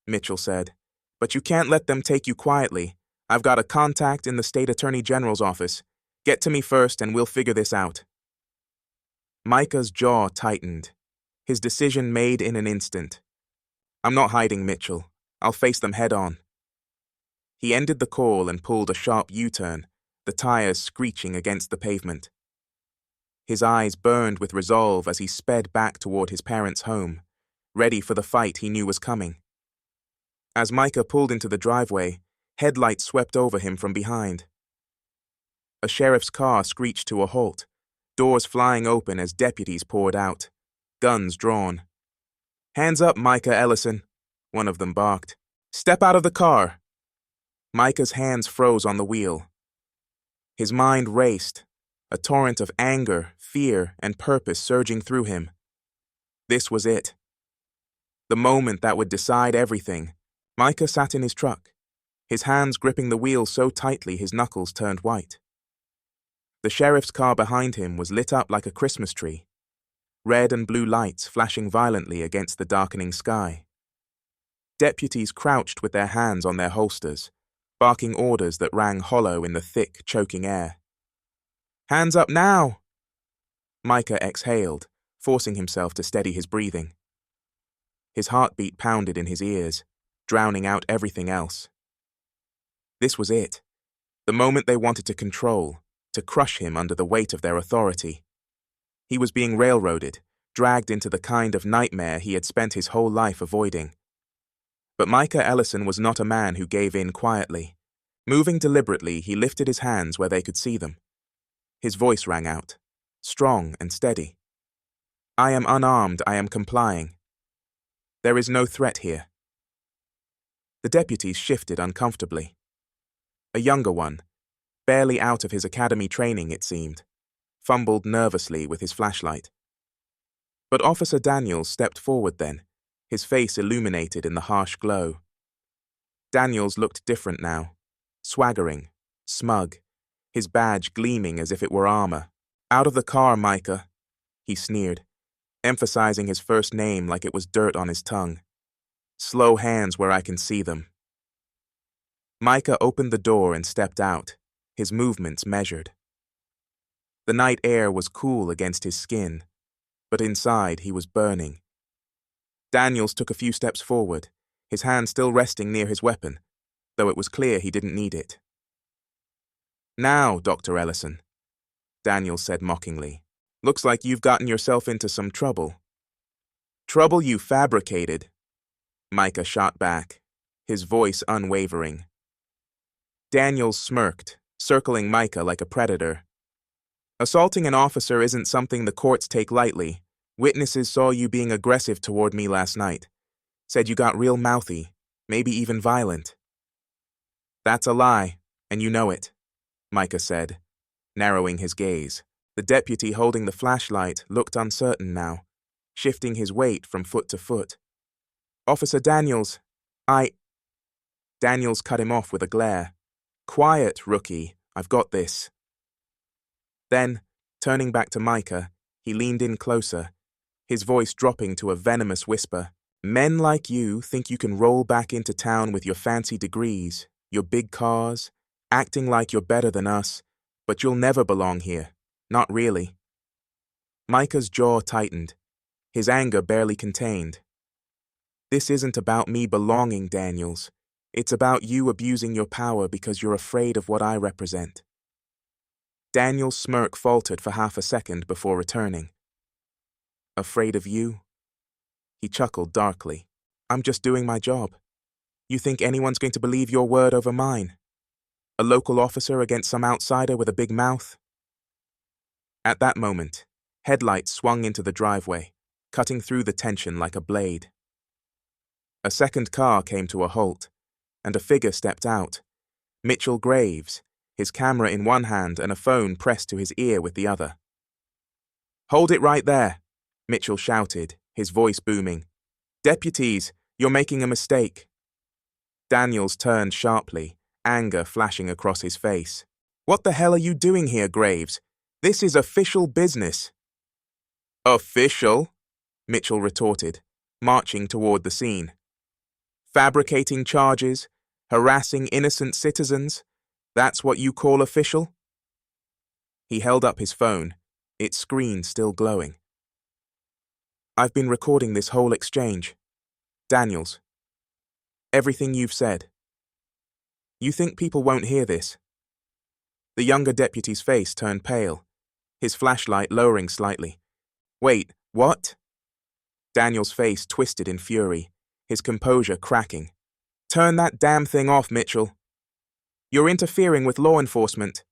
Mitchell said, but you can't let them take you quietly. I've got a contact in the state attorney general's office. Get to me first and we'll figure this out. Micah's jaw tightened. his decision made in an instant. I'm not hiding, Mitchell. I'll face them head on. He ended the call and pulled a sharp U-turn, the tires screeching against the pavement. His eyes burned with resolve as he sped back toward his parents' home, ready for the fight he knew was coming. As Micah pulled into the driveway, headlights swept over him from behind. A sheriff's car screeched to a halt, doors flying open as deputies poured out, guns drawn. "Hands up, Micah Ellison," one of them barked. "Step out of the car." Micah's hands froze on the wheel. His mind raced, a torrent of anger, fear, and purpose surging through him. This was it. The moment that would decide everything. Micah sat in his truck, his hands gripping the wheel so tightly his knuckles turned white. The sheriff's car behind him was lit up like a Christmas tree, red and blue lights flashing violently against the darkening sky. Deputies crouched with their hands on their holsters, barking orders that rang hollow in the thick, choking air. "Hands up now!" Micah exhaled, forcing himself to steady his breathing. His heartbeat pounded in his ears, drowning out everything else. This was it, the moment they wanted to control, to crush him under the weight of their authority. He was being railroaded, dragged into the kind of nightmare he had spent his whole life avoiding. But Micah Ellison was not a man who gave in quietly. Moving deliberately, he lifted his hands where they could see them. His voice rang out, strong and steady. "I am unarmed, I am complying. There is no threat here." The deputies shifted uncomfortably. A younger one, barely out of his academy training it seemed, fumbled nervously with his flashlight. But Officer Daniels stepped forward then, his face illuminated in the harsh glow. Daniels looked different now, swaggering, smug, his badge gleaming as if it were armor. "Out of the car, Micah," he sneered, emphasizing his first name like it was dirt on his tongue. "Slow hands where I can see them." Micah opened the door and stepped out, his movements measured. The night air was cool against his skin, but inside he was burning. Daniels took a few steps forward, his hand still resting near his weapon, though it was clear he didn't need it. "Now, Dr. Ellison," Daniels said mockingly, "looks like you've gotten yourself into some trouble." "Trouble you fabricated," Micah shot back, his voice unwavering. Daniels smirked, circling Micah like a predator. "Assaulting an officer isn't something the courts take lightly. Witnesses saw you being aggressive toward me last night. Said you got real mouthy, maybe even violent." "That's a lie, and you know it," Micah said, narrowing his gaze. The deputy holding the flashlight looked uncertain now, shifting his weight from foot to foot. "Officer Daniels, Daniels cut him off with a glare. "Quiet, rookie, I've got this." Then, turning back to Micah, he leaned in closer, his voice dropping to a venomous whisper. "Men like you think you can roll back into town with your fancy degrees, your big cars, acting like you're better than us, but you'll never belong here. Not really." Micah's jaw tightened, his anger barely contained. "This isn't about me belonging, Daniels. It's about you abusing your power because you're afraid of what I represent." Daniel's smirk faltered for half a second before returning. "Afraid of you?" He chuckled darkly. "I'm just doing my job. You think anyone's going to believe your word over mine? A local officer against some outsider with a big mouth?" At that moment, headlights swung into the driveway, cutting through the tension like a blade. A second car came to a halt, and a figure stepped out. Mitchell Graves, his camera in one hand and a phone pressed to his ear with the other. "Hold it right there," Mitchell shouted, his voice booming. "Deputies, you're making a mistake." Daniels turned sharply, anger flashing across his face. "What the hell are you doing here, Graves? This is official business." "Official?" Mitchell retorted, marching toward the scene. "Fabricating charges, harassing innocent citizens, that's what you call official?" He held up his phone, its screen still glowing. I've been recording this whole exchange. Daniels. Everything you've said. You think people won't hear this? The younger deputy's face turned pale, his flashlight lowering slightly. Wait, what? Daniel's face twisted in fury, his composure cracking. Turn that damn thing off, Mitchell. You're interfering with law enforcement.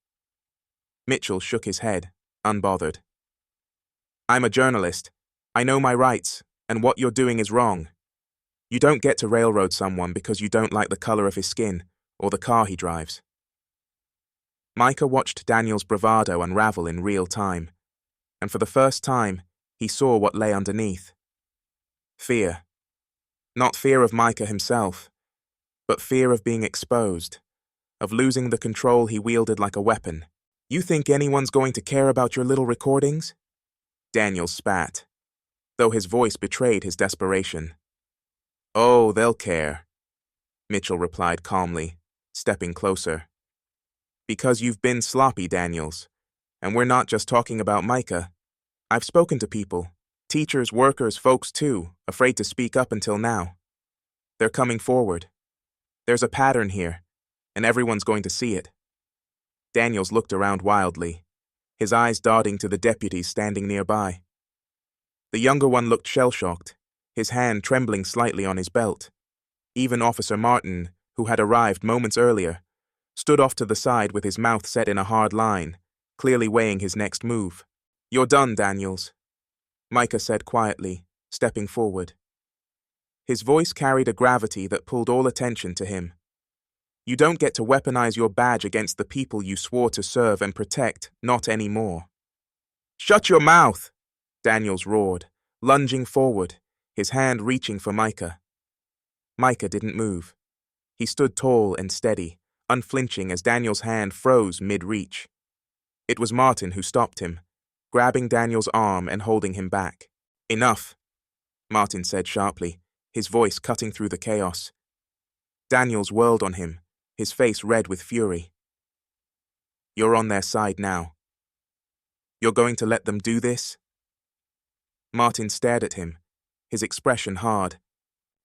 Mitchell shook his head, unbothered. I'm a journalist. I know my rights, and what you're doing is wrong. You don't get to railroad someone because you don't like the color of his skin or the car he drives. Micah watched Daniel's bravado unravel in real time, and for the first time, he saw what lay underneath. Fear. Not fear of Micah himself, but fear of being exposed, of losing the control he wielded like a weapon. You think anyone's going to care about your little recordings? Daniel spat, though his voice betrayed his desperation. Oh, they'll care, Mitchell replied calmly, stepping closer. Because you've been sloppy, Daniels, and we're not just talking about Micah. I've spoken to people, teachers, workers, folks too, afraid to speak up until now. They're coming forward. There's a pattern here, and everyone's going to see it. Daniels looked around wildly, his eyes darting to the deputies standing nearby. The younger one looked shell-shocked, his hand trembling slightly on his belt. Even Officer Martin, who had arrived moments earlier, stood off to the side with his mouth set in a hard line, clearly weighing his next move. You're done, Daniels, Micah said quietly, stepping forward. His voice carried a gravity that pulled all attention to him. You don't get to weaponize your badge against the people you swore to serve and protect, not anymore. Shut your mouth, Daniels roared, lunging forward, his hand reaching for Micah. Micah didn't move. He stood tall and steady, unflinching as Daniel's hand froze mid-reach. It was Martin who stopped him, grabbing Daniel's arm and holding him back. Enough, Martin said sharply, his voice cutting through the chaos. Daniels whirled on him, his face red with fury. You're on their side now. You're going to let them do this? Martin stared at him, his expression hard.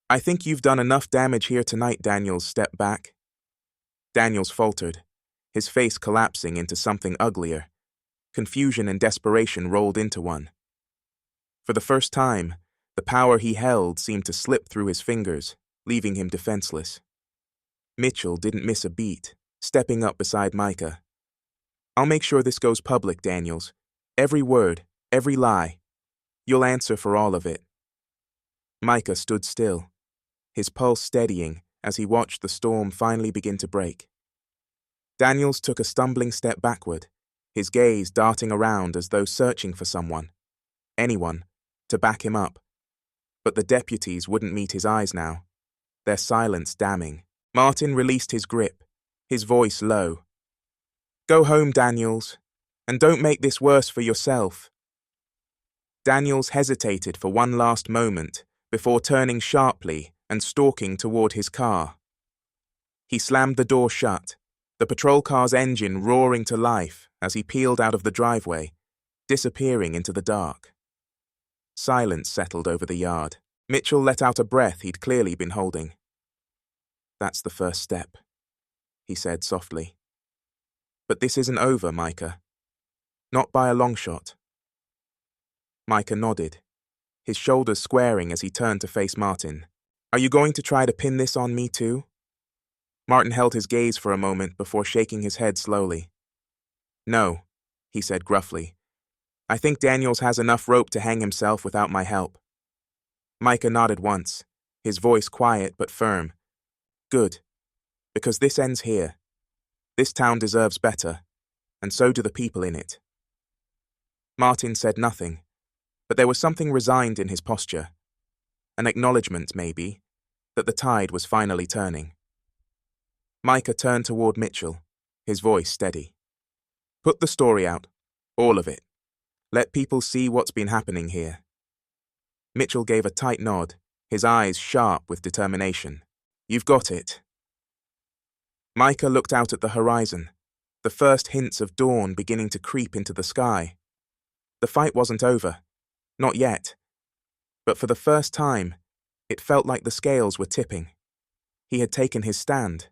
I think you've done enough damage here tonight, Daniels. Step back. Daniels faltered, his face collapsing into something uglier. Confusion and desperation rolled into one. For the first time, the power he held seemed to slip through his fingers, leaving him defenseless. Mitchell didn't miss a beat, stepping up beside Micah. I'll make sure this goes public, Daniels. Every word, every lie. You'll answer for all of it. Micah stood still, his pulse steadying as he watched the storm finally begin to break. Daniels took a stumbling step backward, his gaze darting around as though searching for someone, anyone, to back him up. But the deputies wouldn't meet his eyes now, their silence damning. Martin released his grip, his voice low. Go home, Daniels, and don't make this worse for yourself. Daniels hesitated for one last moment before turning sharply and stalking toward his car. He slammed the door shut, the patrol car's engine roaring to life as he peeled out of the driveway, disappearing into the dark. Silence settled over the yard. Mitchell let out a breath he'd clearly been holding. That's the first step, he said softly. But this isn't over, Micah. Not by a long shot. Micah nodded, his shoulders squaring as he turned to face Martin. Are you going to try to pin this on me too? Martin held his gaze for a moment before shaking his head slowly. No, he said gruffly. I think Daniels has enough rope to hang himself without my help. Micah nodded once, his voice quiet but firm. Good, because this ends here. This town deserves better, and so do the people in it. Martin said nothing, but there was something resigned in his posture. An acknowledgement, maybe, that the tide was finally turning. Micah turned toward Mitchell, his voice steady. Put the story out, all of it. Let people see what's been happening here. Mitchell gave a tight nod, his eyes sharp with determination. You've got it. Micah looked out at the horizon, the first hints of dawn beginning to creep into the sky. The fight wasn't over. Not yet. But for the first time, it felt like the scales were tipping. He had taken his stand.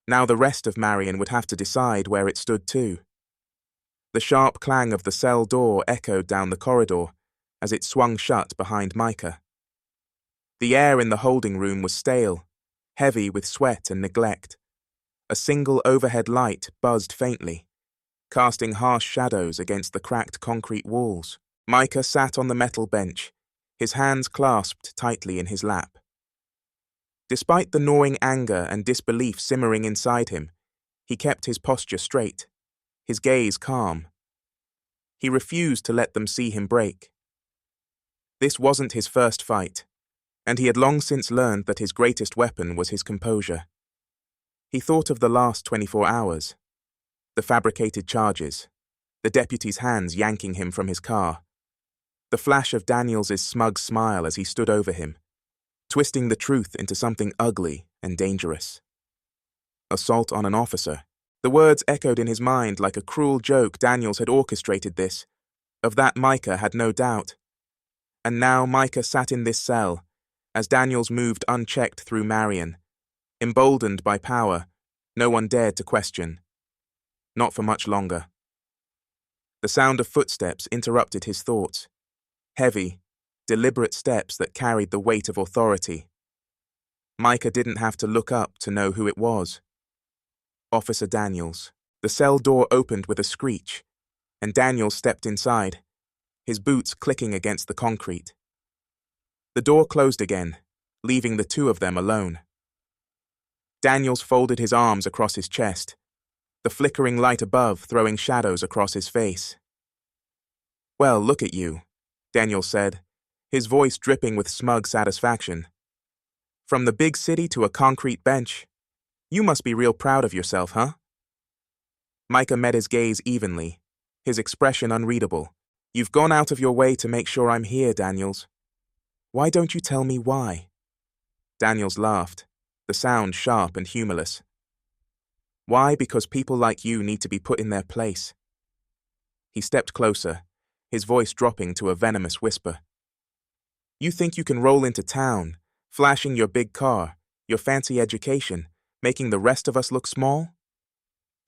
Now the rest of Marion would have to decide where it stood too. The sharp clang of the cell door echoed down the corridor as it swung shut behind Micah. The air in the holding room was stale, heavy with sweat and neglect. A single overhead light buzzed faintly, casting harsh shadows against the cracked concrete walls. Micah sat on the metal bench, his hands clasped tightly in his lap. Despite the gnawing anger and disbelief simmering inside him, he kept his posture straight, his gaze calm. He refused to let them see him break. This wasn't his first fight, and he had long since learned that his greatest weapon was his composure. He thought of the last 24 hours, the fabricated charges, the deputy's hands yanking him from his car, the flash of Daniels's smug smile as he stood over him, twisting the truth into something ugly and dangerous. Assault on an officer. The words echoed in his mind like a cruel joke. Daniels had orchestrated this. Of that Micah had no doubt. And now Micah sat in this cell, as Daniels moved unchecked through Marion. Emboldened by power, no one dared to question. Not for much longer. The sound of footsteps interrupted his thoughts. Heavy, deliberate steps that carried the weight of authority. Micah didn't have to look up to know who it was. Officer Daniels. The cell door opened with a screech, and Daniels stepped inside, his boots clicking against the concrete. The door closed again, leaving the two of them alone. Daniels folded his arms across his chest, the flickering light above throwing shadows across his face. "Well, look at you," Daniels said, his voice dripping with smug satisfaction. "From the big city to a concrete bench. You must be real proud of yourself, huh?" Micah met his gaze evenly, his expression unreadable. "You've gone out of your way to make sure I'm here, Daniels. Why don't you tell me why?" Daniels laughed, the sound sharp and humorless. "Why? Because people like you need to be put in their place." He stepped closer, his voice dropping to a venomous whisper. "You think you can roll into town, flashing your big car, your fancy education, making the rest of us look small?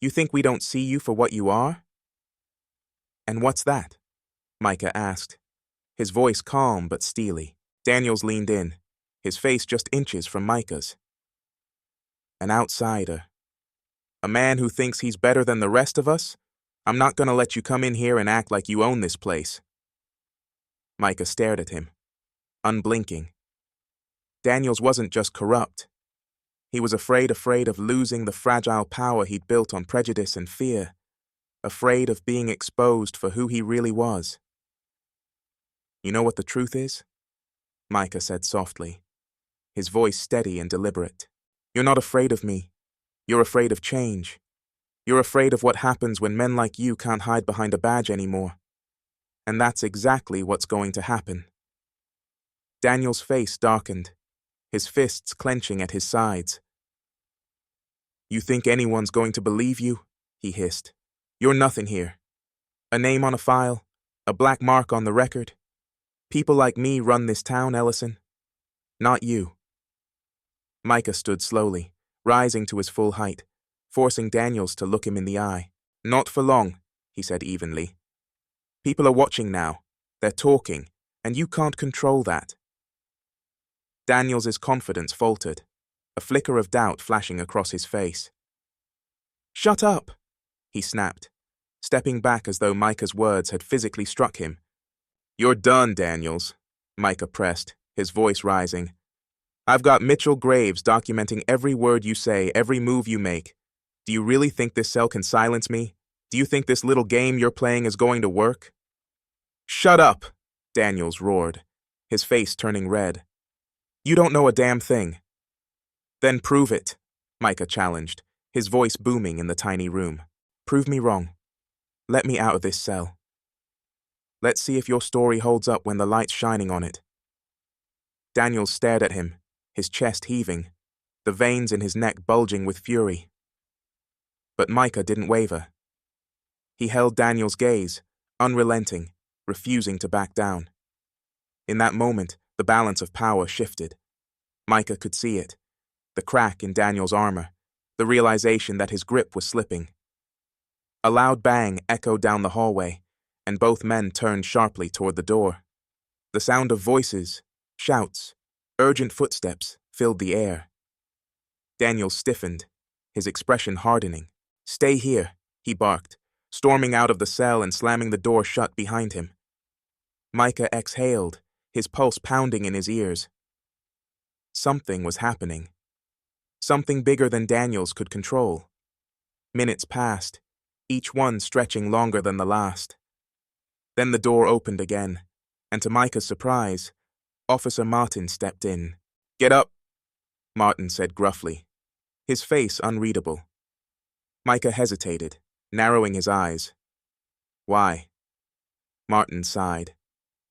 You think we don't see you for what you are?" "And what's that?" Micah asked, his voice calm but steely. Daniels leaned in, his face just inches from Micah's. "An outsider. A man who thinks he's better than the rest of us? I'm not gonna let you come in here and act like you own this place." Micah stared at him, unblinking. Daniels wasn't just corrupt. He was afraid of losing the fragile power he'd built on prejudice and fear, afraid of being exposed for who he really was. "You know what the truth is?" Micah said softly, his voice steady and deliberate. "You're not afraid of me. You're afraid of change. You're afraid of what happens when men like you can't hide behind a badge anymore. And that's exactly what's going to happen." Daniel's face darkened, his fists clenching at his sides. "You think anyone's going to believe you?" he hissed. "You're nothing here. A name on a file, a black mark on the record. People like me run this town, Ellison. Not you." Micah stood slowly, rising to his full height, forcing Daniels to look him in the eye. "Not for long," he said evenly. "People are watching now. They're talking, and you can't control that." Daniels's confidence faltered, a flicker of doubt flashing across his face. "Shut up!" he snapped, stepping back as though Micah's words had physically struck him. "You're done, Daniels," Micah pressed, his voice rising. "I've got Mitchell Graves documenting every word you say, every move you make. Do you really think this cell can silence me? Do you think this little game you're playing is going to work?" "Shut up!" Daniels roared, his face turning red. "You don't know a damn thing." "Then prove it," Micah challenged, his voice booming in the tiny room. "Prove me wrong. Let me out of this cell. Let's see if your story holds up when the light's shining on it." Daniels stared at him, his chest heaving, the veins in his neck bulging with fury. But Micah didn't waver. He held Daniels' gaze, unrelenting, refusing to back down. In that moment, the balance of power shifted. Micah could see it. The crack in Daniel's armor, the realization that his grip was slipping. A loud bang echoed down the hallway, and both men turned sharply toward the door. The sound of voices, shouts, urgent footsteps filled the air. Daniel stiffened, his expression hardening. "Stay here," he barked, storming out of the cell and slamming the door shut behind him. Micah exhaled, his pulse pounding in his ears. Something was happening. Something bigger than Daniel's could control. Minutes passed, each one stretching longer than the last. Then the door opened again, and to Micah's surprise, Officer Martin stepped in. "Get up," Martin said gruffly, his face unreadable. Micah hesitated, narrowing his eyes. "Why?" Martin sighed,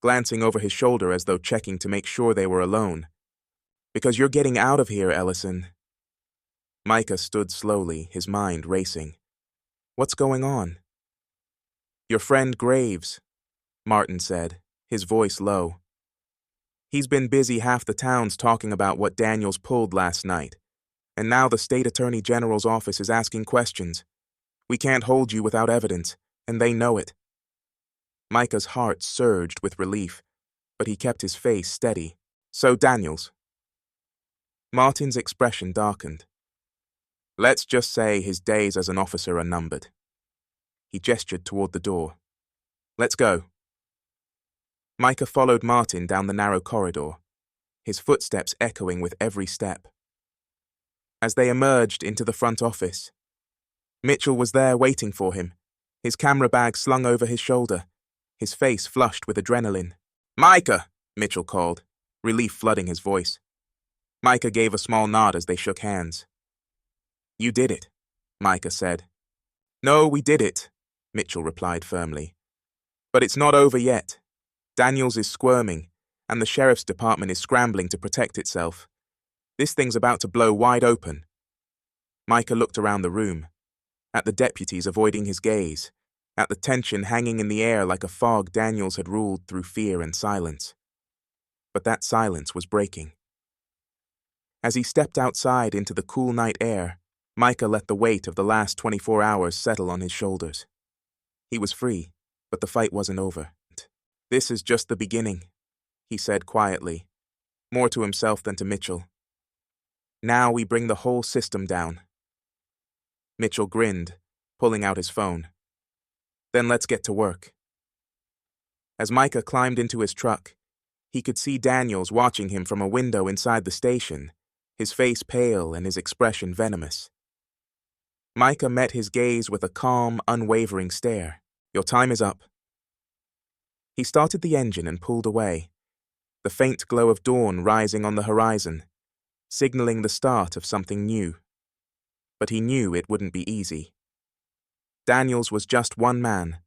glancing over his shoulder as though checking to make sure they were alone. "Because you're getting out of here, Ellison." Micah stood slowly, his mind racing. "What's going on?" "Your friend Graves," Martin said, his voice low. "He's been busy half the town's talking about what Daniels pulled last night, and now the state attorney general's office is asking questions. We can't hold you without evidence, and they know it." Micah's heart surged with relief, but he kept his face steady. "So Daniels." Martin's expression darkened. "Let's just say his days as an officer are numbered." He gestured toward the door. "Let's go." Micah followed Martin down the narrow corridor, his footsteps echoing with every step. As they emerged into the front office, Mitchell was there waiting for him, his camera bag slung over his shoulder, his face flushed with adrenaline. "Micah!" Mitchell called, relief flooding his voice. Micah gave a small nod as they shook hands. "You did it," Micah said. "No, we did it," Mitchell replied firmly. "But it's not over yet. Daniels is squirming, and the sheriff's department is scrambling to protect itself. This thing's about to blow wide open." Micah looked around the room, at the deputies avoiding his gaze, at the tension hanging in the air like a fog Daniels had ruled through fear and silence. But that silence was breaking. As he stepped outside into the cool night air, Micah let the weight of the last 24 hours settle on his shoulders. He was free, but the fight wasn't over. "This is just the beginning," he said quietly, more to himself than to Mitchell. "Now we bring the whole system down." Mitchell grinned, pulling out his phone. "Then let's get to work." As Micah climbed into his truck, he could see Daniels watching him from a window inside the station, his face pale and his expression venomous. Micah met his gaze with a calm, unwavering stare. "Your time is up." He started the engine and pulled away, the faint glow of dawn rising on the horizon, signaling the start of something new. But he knew it wouldn't be easy. Daniels was just one man,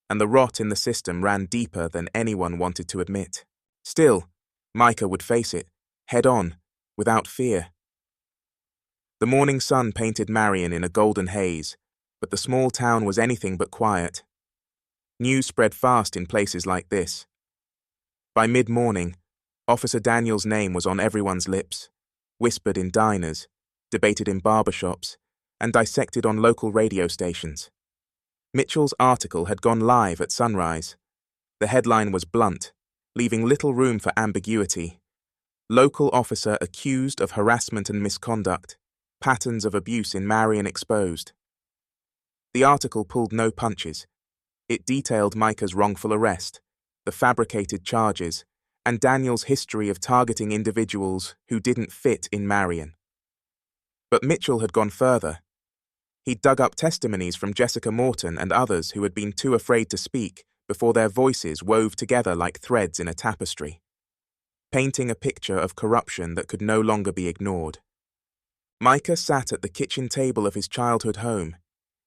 and the rot in the system ran deeper than anyone wanted to admit. Still, Micah would face it, head on, without fear. The morning sun painted Marion in a golden haze, but the small town was anything but quiet. News spread fast in places like this. By mid-morning, Officer Daniels' name was on everyone's lips, whispered in diners, debated in barbershops, and dissected on local radio stations. Mitchell's article had gone live at sunrise. The headline was blunt, leaving little room for ambiguity. "Local officer accused of harassment and misconduct. Patterns of abuse in Marion exposed." The article pulled no punches. It detailed Micah's wrongful arrest, the fabricated charges, and Daniel's history of targeting individuals who didn't fit in Marion. But Mitchell had gone further. He'd dug up testimonies from Jessica Morton and others who had been too afraid to speak before their voices wove together like threads in a tapestry, painting a picture of corruption that could no longer be ignored. Micah sat at the kitchen table of his childhood home,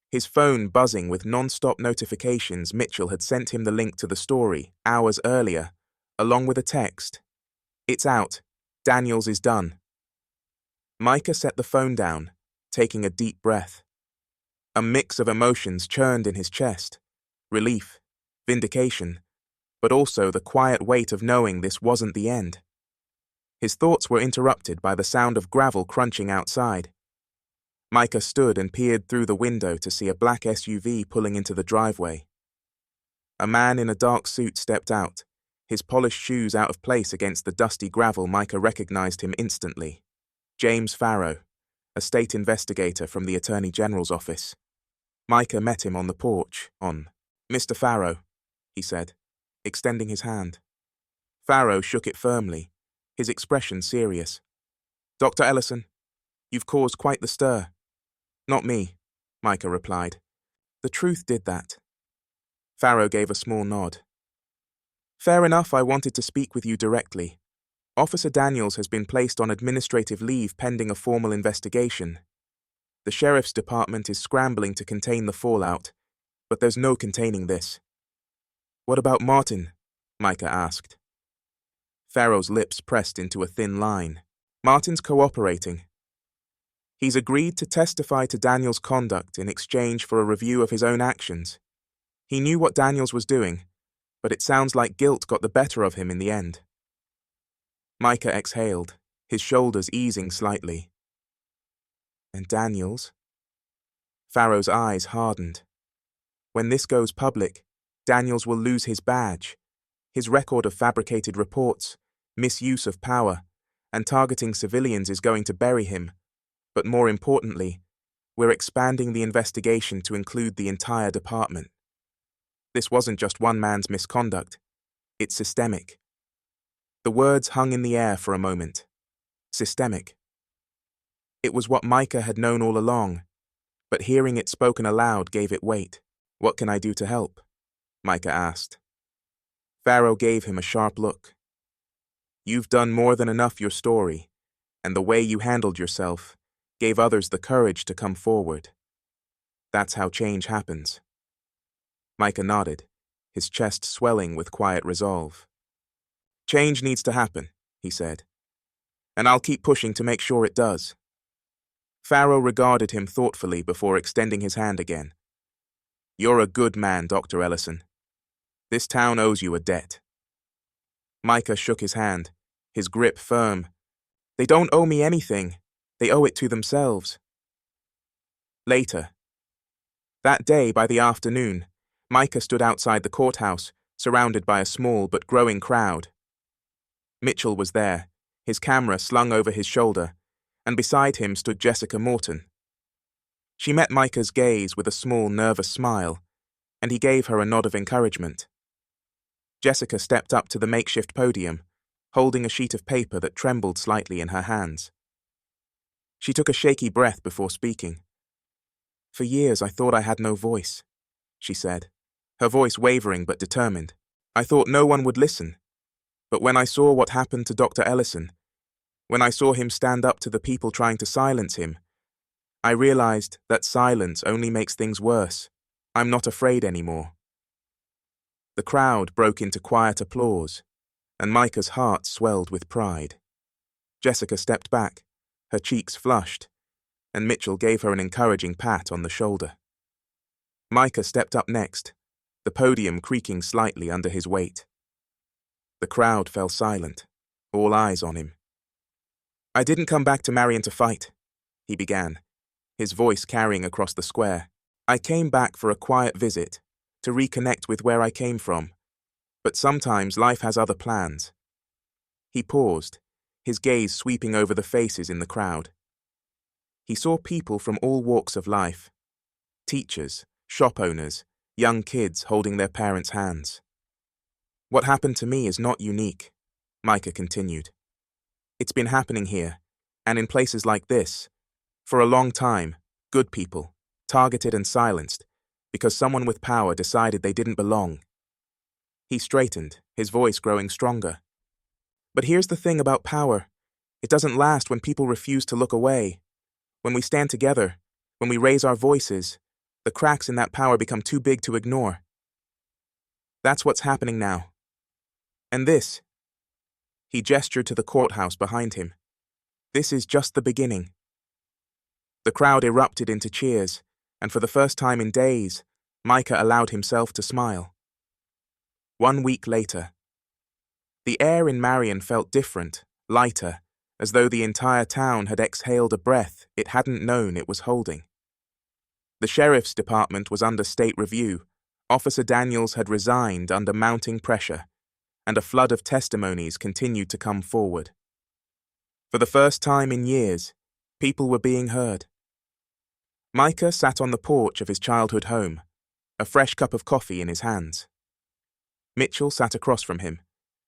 his phone buzzing with non-stop notifications. Mitchell had sent him the link to the story hours earlier, along with a text. "It's out. Daniels is done." Micah set the phone down, taking a deep breath. A mix of emotions churned in his chest: relief, vindication, but also the quiet weight of knowing this wasn't the end. His thoughts were interrupted by the sound of gravel crunching outside. Micah stood and peered through the window to see a black SUV pulling into the driveway. A man in a dark suit stepped out, his polished shoes out of place against the dusty gravel. Micah recognized him instantly. James Farrow, a state investigator from the Attorney General's office. Micah met him on the porch. "Mr. Farrow," he said, extending his hand. Farrow shook it firmly, his expression serious. "Dr. Ellison, you've caused quite the stir." "Not me," Micah replied. "The truth did that." Farrow gave a small nod. "Fair enough, I wanted to speak with you directly. Officer Daniels has been placed on administrative leave pending a formal investigation. The sheriff's department is scrambling to contain the fallout, but there's no containing this." "What about Martin?" Micah asked. Farrow's lips pressed into a thin line. "Martin's cooperating. He's agreed to testify to Daniels' conduct in exchange for a review of his own actions. He knew what Daniels was doing, but it sounds like guilt got the better of him in the end." Micah exhaled, his shoulders easing slightly. "And Daniels?" Farrow's eyes hardened. "When this goes public, Daniels will lose his badge, his record of fabricated reports, misuse of power, and targeting civilians is going to bury him. But more importantly, we're expanding the investigation to include the entire department. This wasn't just one man's misconduct. It's systemic." The words hung in the air for a moment. Systemic. It was what Micah had known all along, but hearing it spoken aloud gave it weight. "What can I do to help?" Micah asked. Farrow gave him a sharp look. "You've done more than enough. Your story, and the way you handled yourself, gave others the courage to come forward. That's how change happens." Micah nodded, his chest swelling with quiet resolve. "Change needs to happen," he said, "and I'll keep pushing to make sure it does." Farrow regarded him thoughtfully before extending his hand again. "You're a good man, Dr. Ellison. This town owes you a debt." Micah shook his hand, his grip firm. "They don't owe me anything. They owe it to themselves." Later. That day, by the afternoon, Micah stood outside the courthouse, surrounded by a small but growing crowd. Mitchell was there, his camera slung over his shoulder, and beside him stood Jessica Morton. She met Micah's gaze with a small, nervous smile, and he gave her a nod of encouragement. Jessica stepped up to the makeshift podium, holding a sheet of paper that trembled slightly in her hands. She took a shaky breath before speaking. "For years I thought I had no voice," she said, her voice wavering but determined. "I thought no one would listen. But when I saw what happened to Dr. Ellison, when I saw him stand up to the people trying to silence him, I realized that silence only makes things worse. I'm not afraid anymore." The crowd broke into quiet applause, and Micah's heart swelled with pride. Jessica stepped back, her cheeks flushed, and Mitchell gave her an encouraging pat on the shoulder. Micah stepped up next, the podium creaking slightly under his weight. The crowd fell silent, all eyes on him. "I didn't come back to Marion to fight," he began, his voice carrying across the square. "I came back for a quiet visit, to reconnect with where I came from. But sometimes life has other plans." He paused, his gaze sweeping over the faces in the crowd. He saw people from all walks of life. Teachers, shop owners, young kids holding their parents' hands. "What happened to me is not unique," Micah continued. "It's been happening here, and in places like this, for a long time, good people, targeted and silenced, because someone with power decided they didn't belong." He straightened, his voice growing stronger. "But here's the thing about power. It doesn't last when people refuse to look away. When we stand together, when we raise our voices, the cracks in that power become too big to ignore. That's what's happening now. And this," he gestured to the courthouse behind him, "this is just the beginning." The crowd erupted into cheers, and for the first time in days, Micah allowed himself to smile. 1 week later. The air in Marion felt different, lighter, as though the entire town had exhaled a breath it hadn't known it was holding. The sheriff's department was under state review. Officer Daniels had resigned under mounting pressure, and a flood of testimonies continued to come forward. For the first time in years, people were being heard. Micah sat on the porch of his childhood home, a fresh cup of coffee in his hands. Mitchell sat across from him,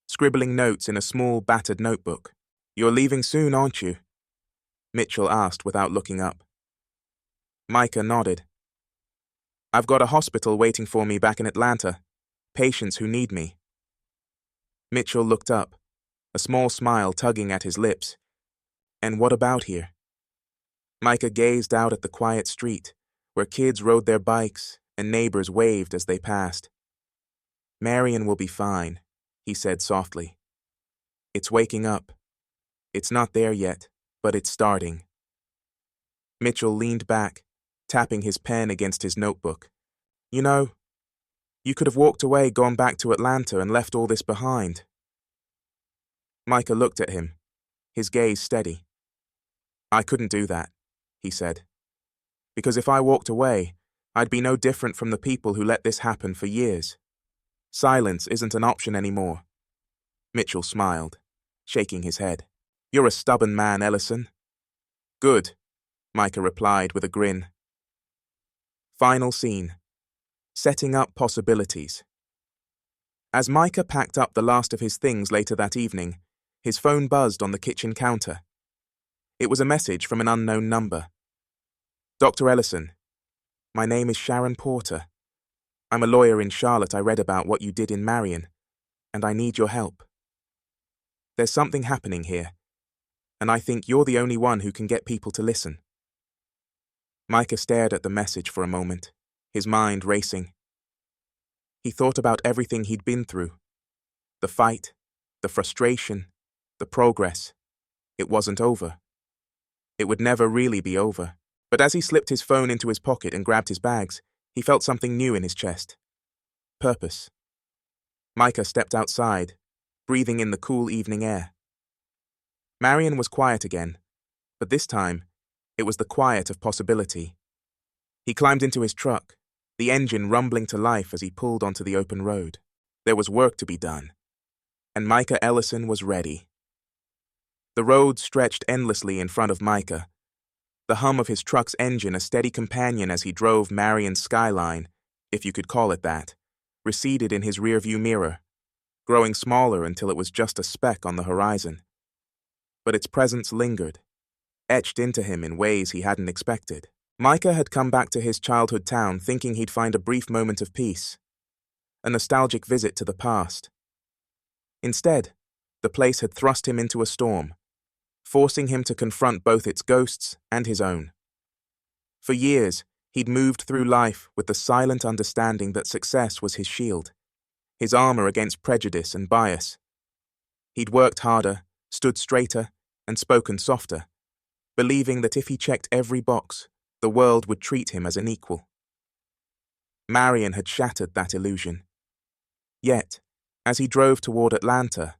scribbling notes in a small, battered notebook. "You're leaving soon, aren't you?" Mitchell asked without looking up. Micah nodded. "I've got a hospital waiting for me back in Atlanta. Patients who need me." Mitchell looked up, a small smile tugging at his lips. "And what about here?" Micah gazed out at the quiet street, where kids rode their bikes and neighbors waved as they passed. "Marion will be fine," he said softly. "It's waking up. It's not there yet, but it's starting." Mitchell leaned back, tapping his pen against his notebook. "You know, you could have walked away, gone back to Atlanta, and left all this behind." Micah looked at him, his gaze steady. "I couldn't do that," he said. "Because if I walked away, I'd be no different from the people who let this happen for years. Silence isn't an option anymore." Mitchell smiled, shaking his head. "You're a stubborn man, Ellison." "Good," Micah replied with a grin. Final scene. Setting up possibilities. As Micah packed up the last of his things later that evening, his phone buzzed on the kitchen counter. It was a message from an unknown number. "Dr. Ellison, my name is Sharon Porter. I'm a lawyer in Charlotte. I read about what you did in Marion, and I need your help. There's something happening here, and I think you're the only one who can get people to listen." Micah stared at the message for a moment, his mind racing. He thought about everything he'd been through. The fight, the frustration, the progress. It wasn't over. It would never really be over. But as he slipped his phone into his pocket and grabbed his bags, he felt something new in his chest. Purpose. Micah stepped outside, breathing in the cool evening air. Marion was quiet again, but this time, it was the quiet of possibility. He climbed into his truck, the engine rumbling to life as he pulled onto the open road. There was work to be done, and Micah Ellison was ready. The road stretched endlessly in front of Micah, the hum of his truck's engine a steady companion as he drove. Marion's skyline, if you could call it that, receded in his rearview mirror, growing smaller until it was just a speck on the horizon. But its presence lingered, etched into him in ways he hadn't expected. Micah had come back to his childhood town thinking he'd find a brief moment of peace, a nostalgic visit to the past. Instead, the place had thrust him into a storm, forcing him to confront both its ghosts and his own. For years, he'd moved through life with the silent understanding that success was his shield, his armor against prejudice and bias. He'd worked harder, stood straighter, and spoken softer, believing that if he checked every box, the world would treat him as an equal. Marion had shattered that illusion. Yet, as he drove toward Atlanta,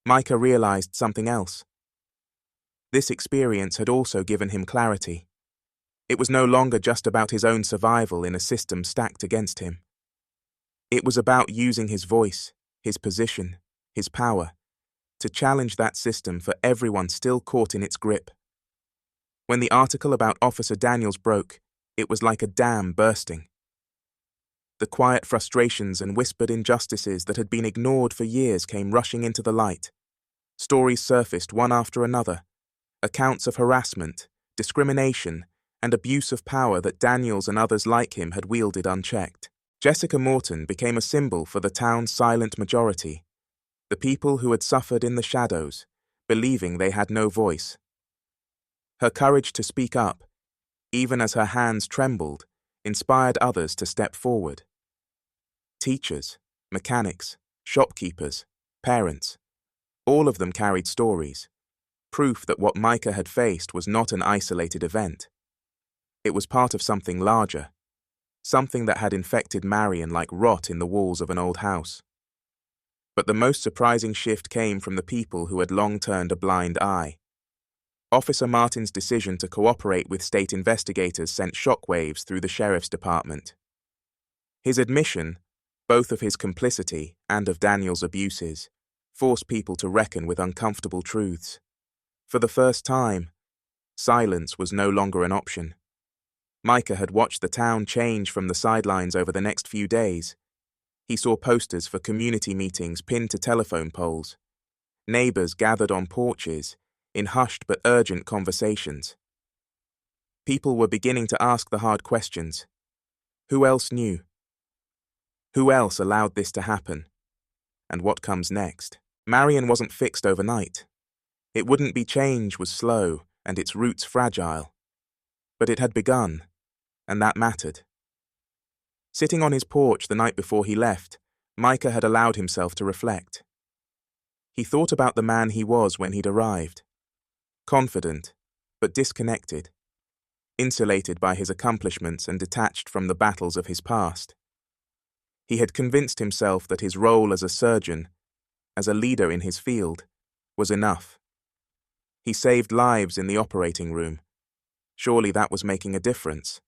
Micah realized something else. This experience had also given him clarity. It was no longer just about his own survival in a system stacked against him. It was about using his voice, his position, his power, to challenge that system for everyone still caught in its grip. When the article about Officer Daniels broke, it was like a dam bursting. The quiet frustrations and whispered injustices that had been ignored for years came rushing into the light. Stories surfaced one after another, accounts of harassment, discrimination, and abuse of power that Daniels and others like him had wielded unchecked. Jessica Morton became a symbol for the town's silent majority, the people who had suffered in the shadows, believing they had no voice. Her courage to speak up, even as her hands trembled, inspired others to step forward. Teachers, mechanics, shopkeepers, parents, all of them carried stories, proof that what Micah had faced was not an isolated event. It was part of something larger, something that had infected Marion like rot in the walls of an old house. But the most surprising shift came from the people who had long turned a blind eye. Officer Martin's decision to cooperate with state investigators sent shockwaves through the sheriff's department. His admission, both of his complicity and of Daniel's abuses, forced people to reckon with uncomfortable truths. For the first time, silence was no longer an option. Micah had watched the town change from the sidelines over the next few days. He saw posters for community meetings pinned to telephone poles. Neighbors gathered on porches, in hushed but urgent conversations. People were beginning to ask the hard questions. Who else knew? Who else allowed this to happen? And what comes next? Marion wasn't fixed overnight. It wouldn't be. Change was slow and its roots fragile. But it had begun, and that mattered. Sitting on his porch the night before he left, Micah had allowed himself to reflect. He thought about the man he was when he'd arrived. Confident, but disconnected. Insulated by his accomplishments and detached from the battles of his past. He had convinced himself that his role as a surgeon, as a leader in his field, was enough. He saved lives in the operating room. Surely that was making a difference.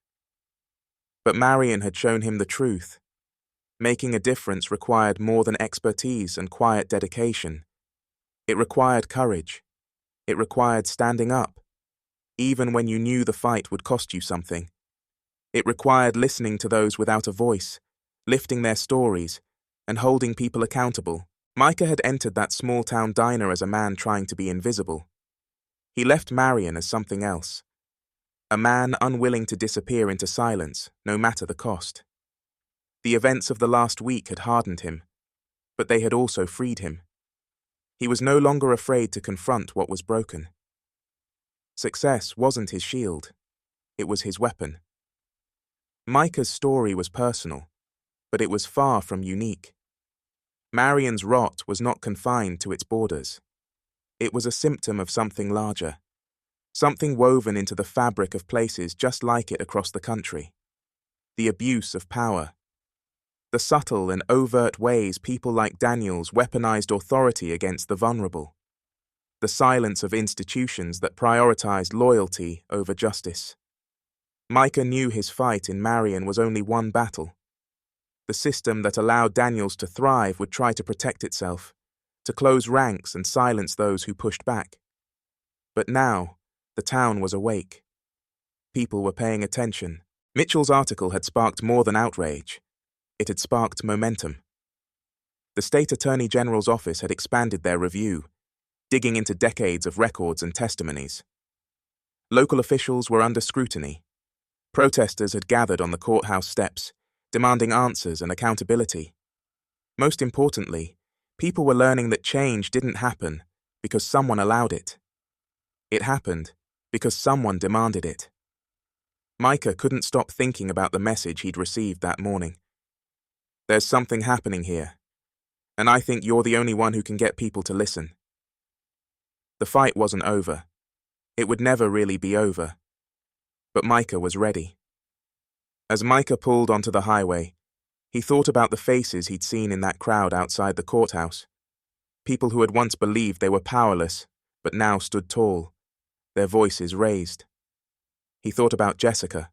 But Marion had shown him the truth. Making a difference required more than expertise and quiet dedication. It required courage. It required standing up, even when you knew the fight would cost you something. It required listening to those without a voice, lifting their stories, and holding people accountable. Micah had entered that small-town diner as a man trying to be invisible. He left Marion as something else. A man unwilling to disappear into silence, no matter the cost. The events of the last week had hardened him, but they had also freed him. He was no longer afraid to confront what was broken. Success wasn't his shield. It was his weapon. Micah's story was personal, but it was far from unique. Marion's rot was not confined to its borders. It was a symptom of something larger, something woven into the fabric of places just like it across the country. The abuse of power. The subtle and overt ways people like Daniels weaponized authority against the vulnerable. The silence of institutions that prioritized loyalty over justice. Micah knew his fight in Marion was only one battle. The system that allowed Daniels to thrive would try to protect itself, to close ranks and silence those who pushed back. But now, the town was awake. People were paying attention. Mitchell's article had sparked more than outrage. It had sparked momentum. The State Attorney General's office had expanded their review, digging into decades of records and testimonies. Local officials were under scrutiny. Protesters had gathered on the courthouse steps, demanding answers and accountability. Most importantly, people were learning that change didn't happen because someone allowed it. It happened because someone demanded it. Micah couldn't stop thinking about the message he'd received that morning. There's something happening here, and I think you're the only one who can get people to listen. The fight wasn't over. It would never really be over. But Micah was ready. As Micah pulled onto the highway, he thought about the faces he'd seen in that crowd outside the courthouse. People who had once believed they were powerless, but now stood tall, their voices raised. He thought about Jessica,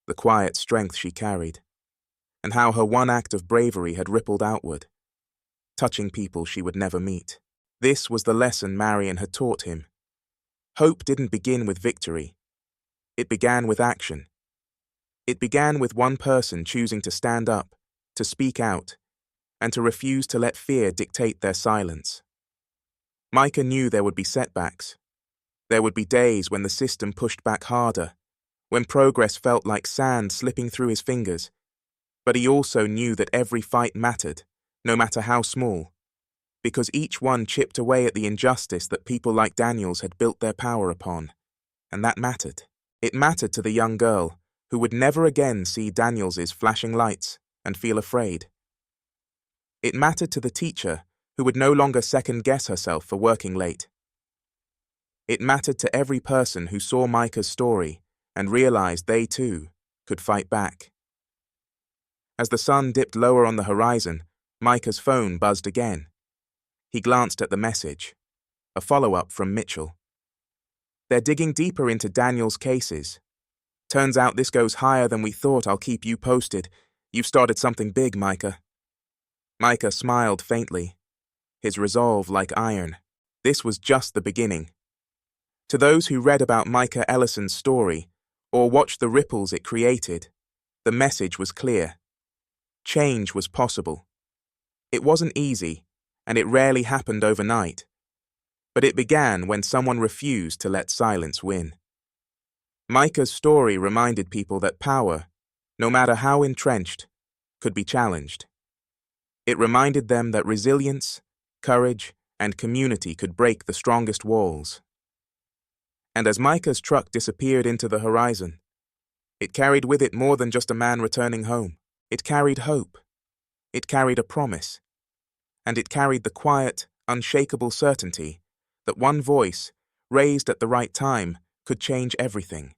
the quiet strength she carried, and how her one act of bravery had rippled outward, touching people she would never meet. This was the lesson Marion had taught him. Hope didn't begin with victory. It began with action. It began with one person choosing to stand up, to speak out, and to refuse to let fear dictate their silence. Micah knew there would be setbacks. There would be days when the system pushed back harder, when progress felt like sand slipping through his fingers. But he also knew that every fight mattered, no matter how small, because each one chipped away at the injustice that people like Daniels had built their power upon, and that mattered. It mattered to the young girl, who would never again see Daniels's flashing lights and feel afraid. It mattered to the teacher, who would no longer second-guess herself for working late. It mattered to every person who saw Micah's story and realized they, too, could fight back. As the sun dipped lower on the horizon, Micah's phone buzzed again. He glanced at the message. A follow-up from Mitchell. They're digging deeper into Daniel's cases. Turns out this goes higher than we thought. I'll keep you posted. You've started something big, Micah. Micah smiled faintly, his resolve like iron. This was just the beginning. To those who read about Micah Ellison's story, or watched the ripples it created, the message was clear. Change was possible. It wasn't easy, and it rarely happened overnight. But it began when someone refused to let silence win. Micah's story reminded people that power, no matter how entrenched, could be challenged. It reminded them that resilience, courage, and community could break the strongest walls. And as Micah's truck disappeared into the horizon, it carried with it more than just a man returning home. It carried hope. It carried a promise. And it carried the quiet, unshakable certainty that one voice, raised at the right time, could change everything.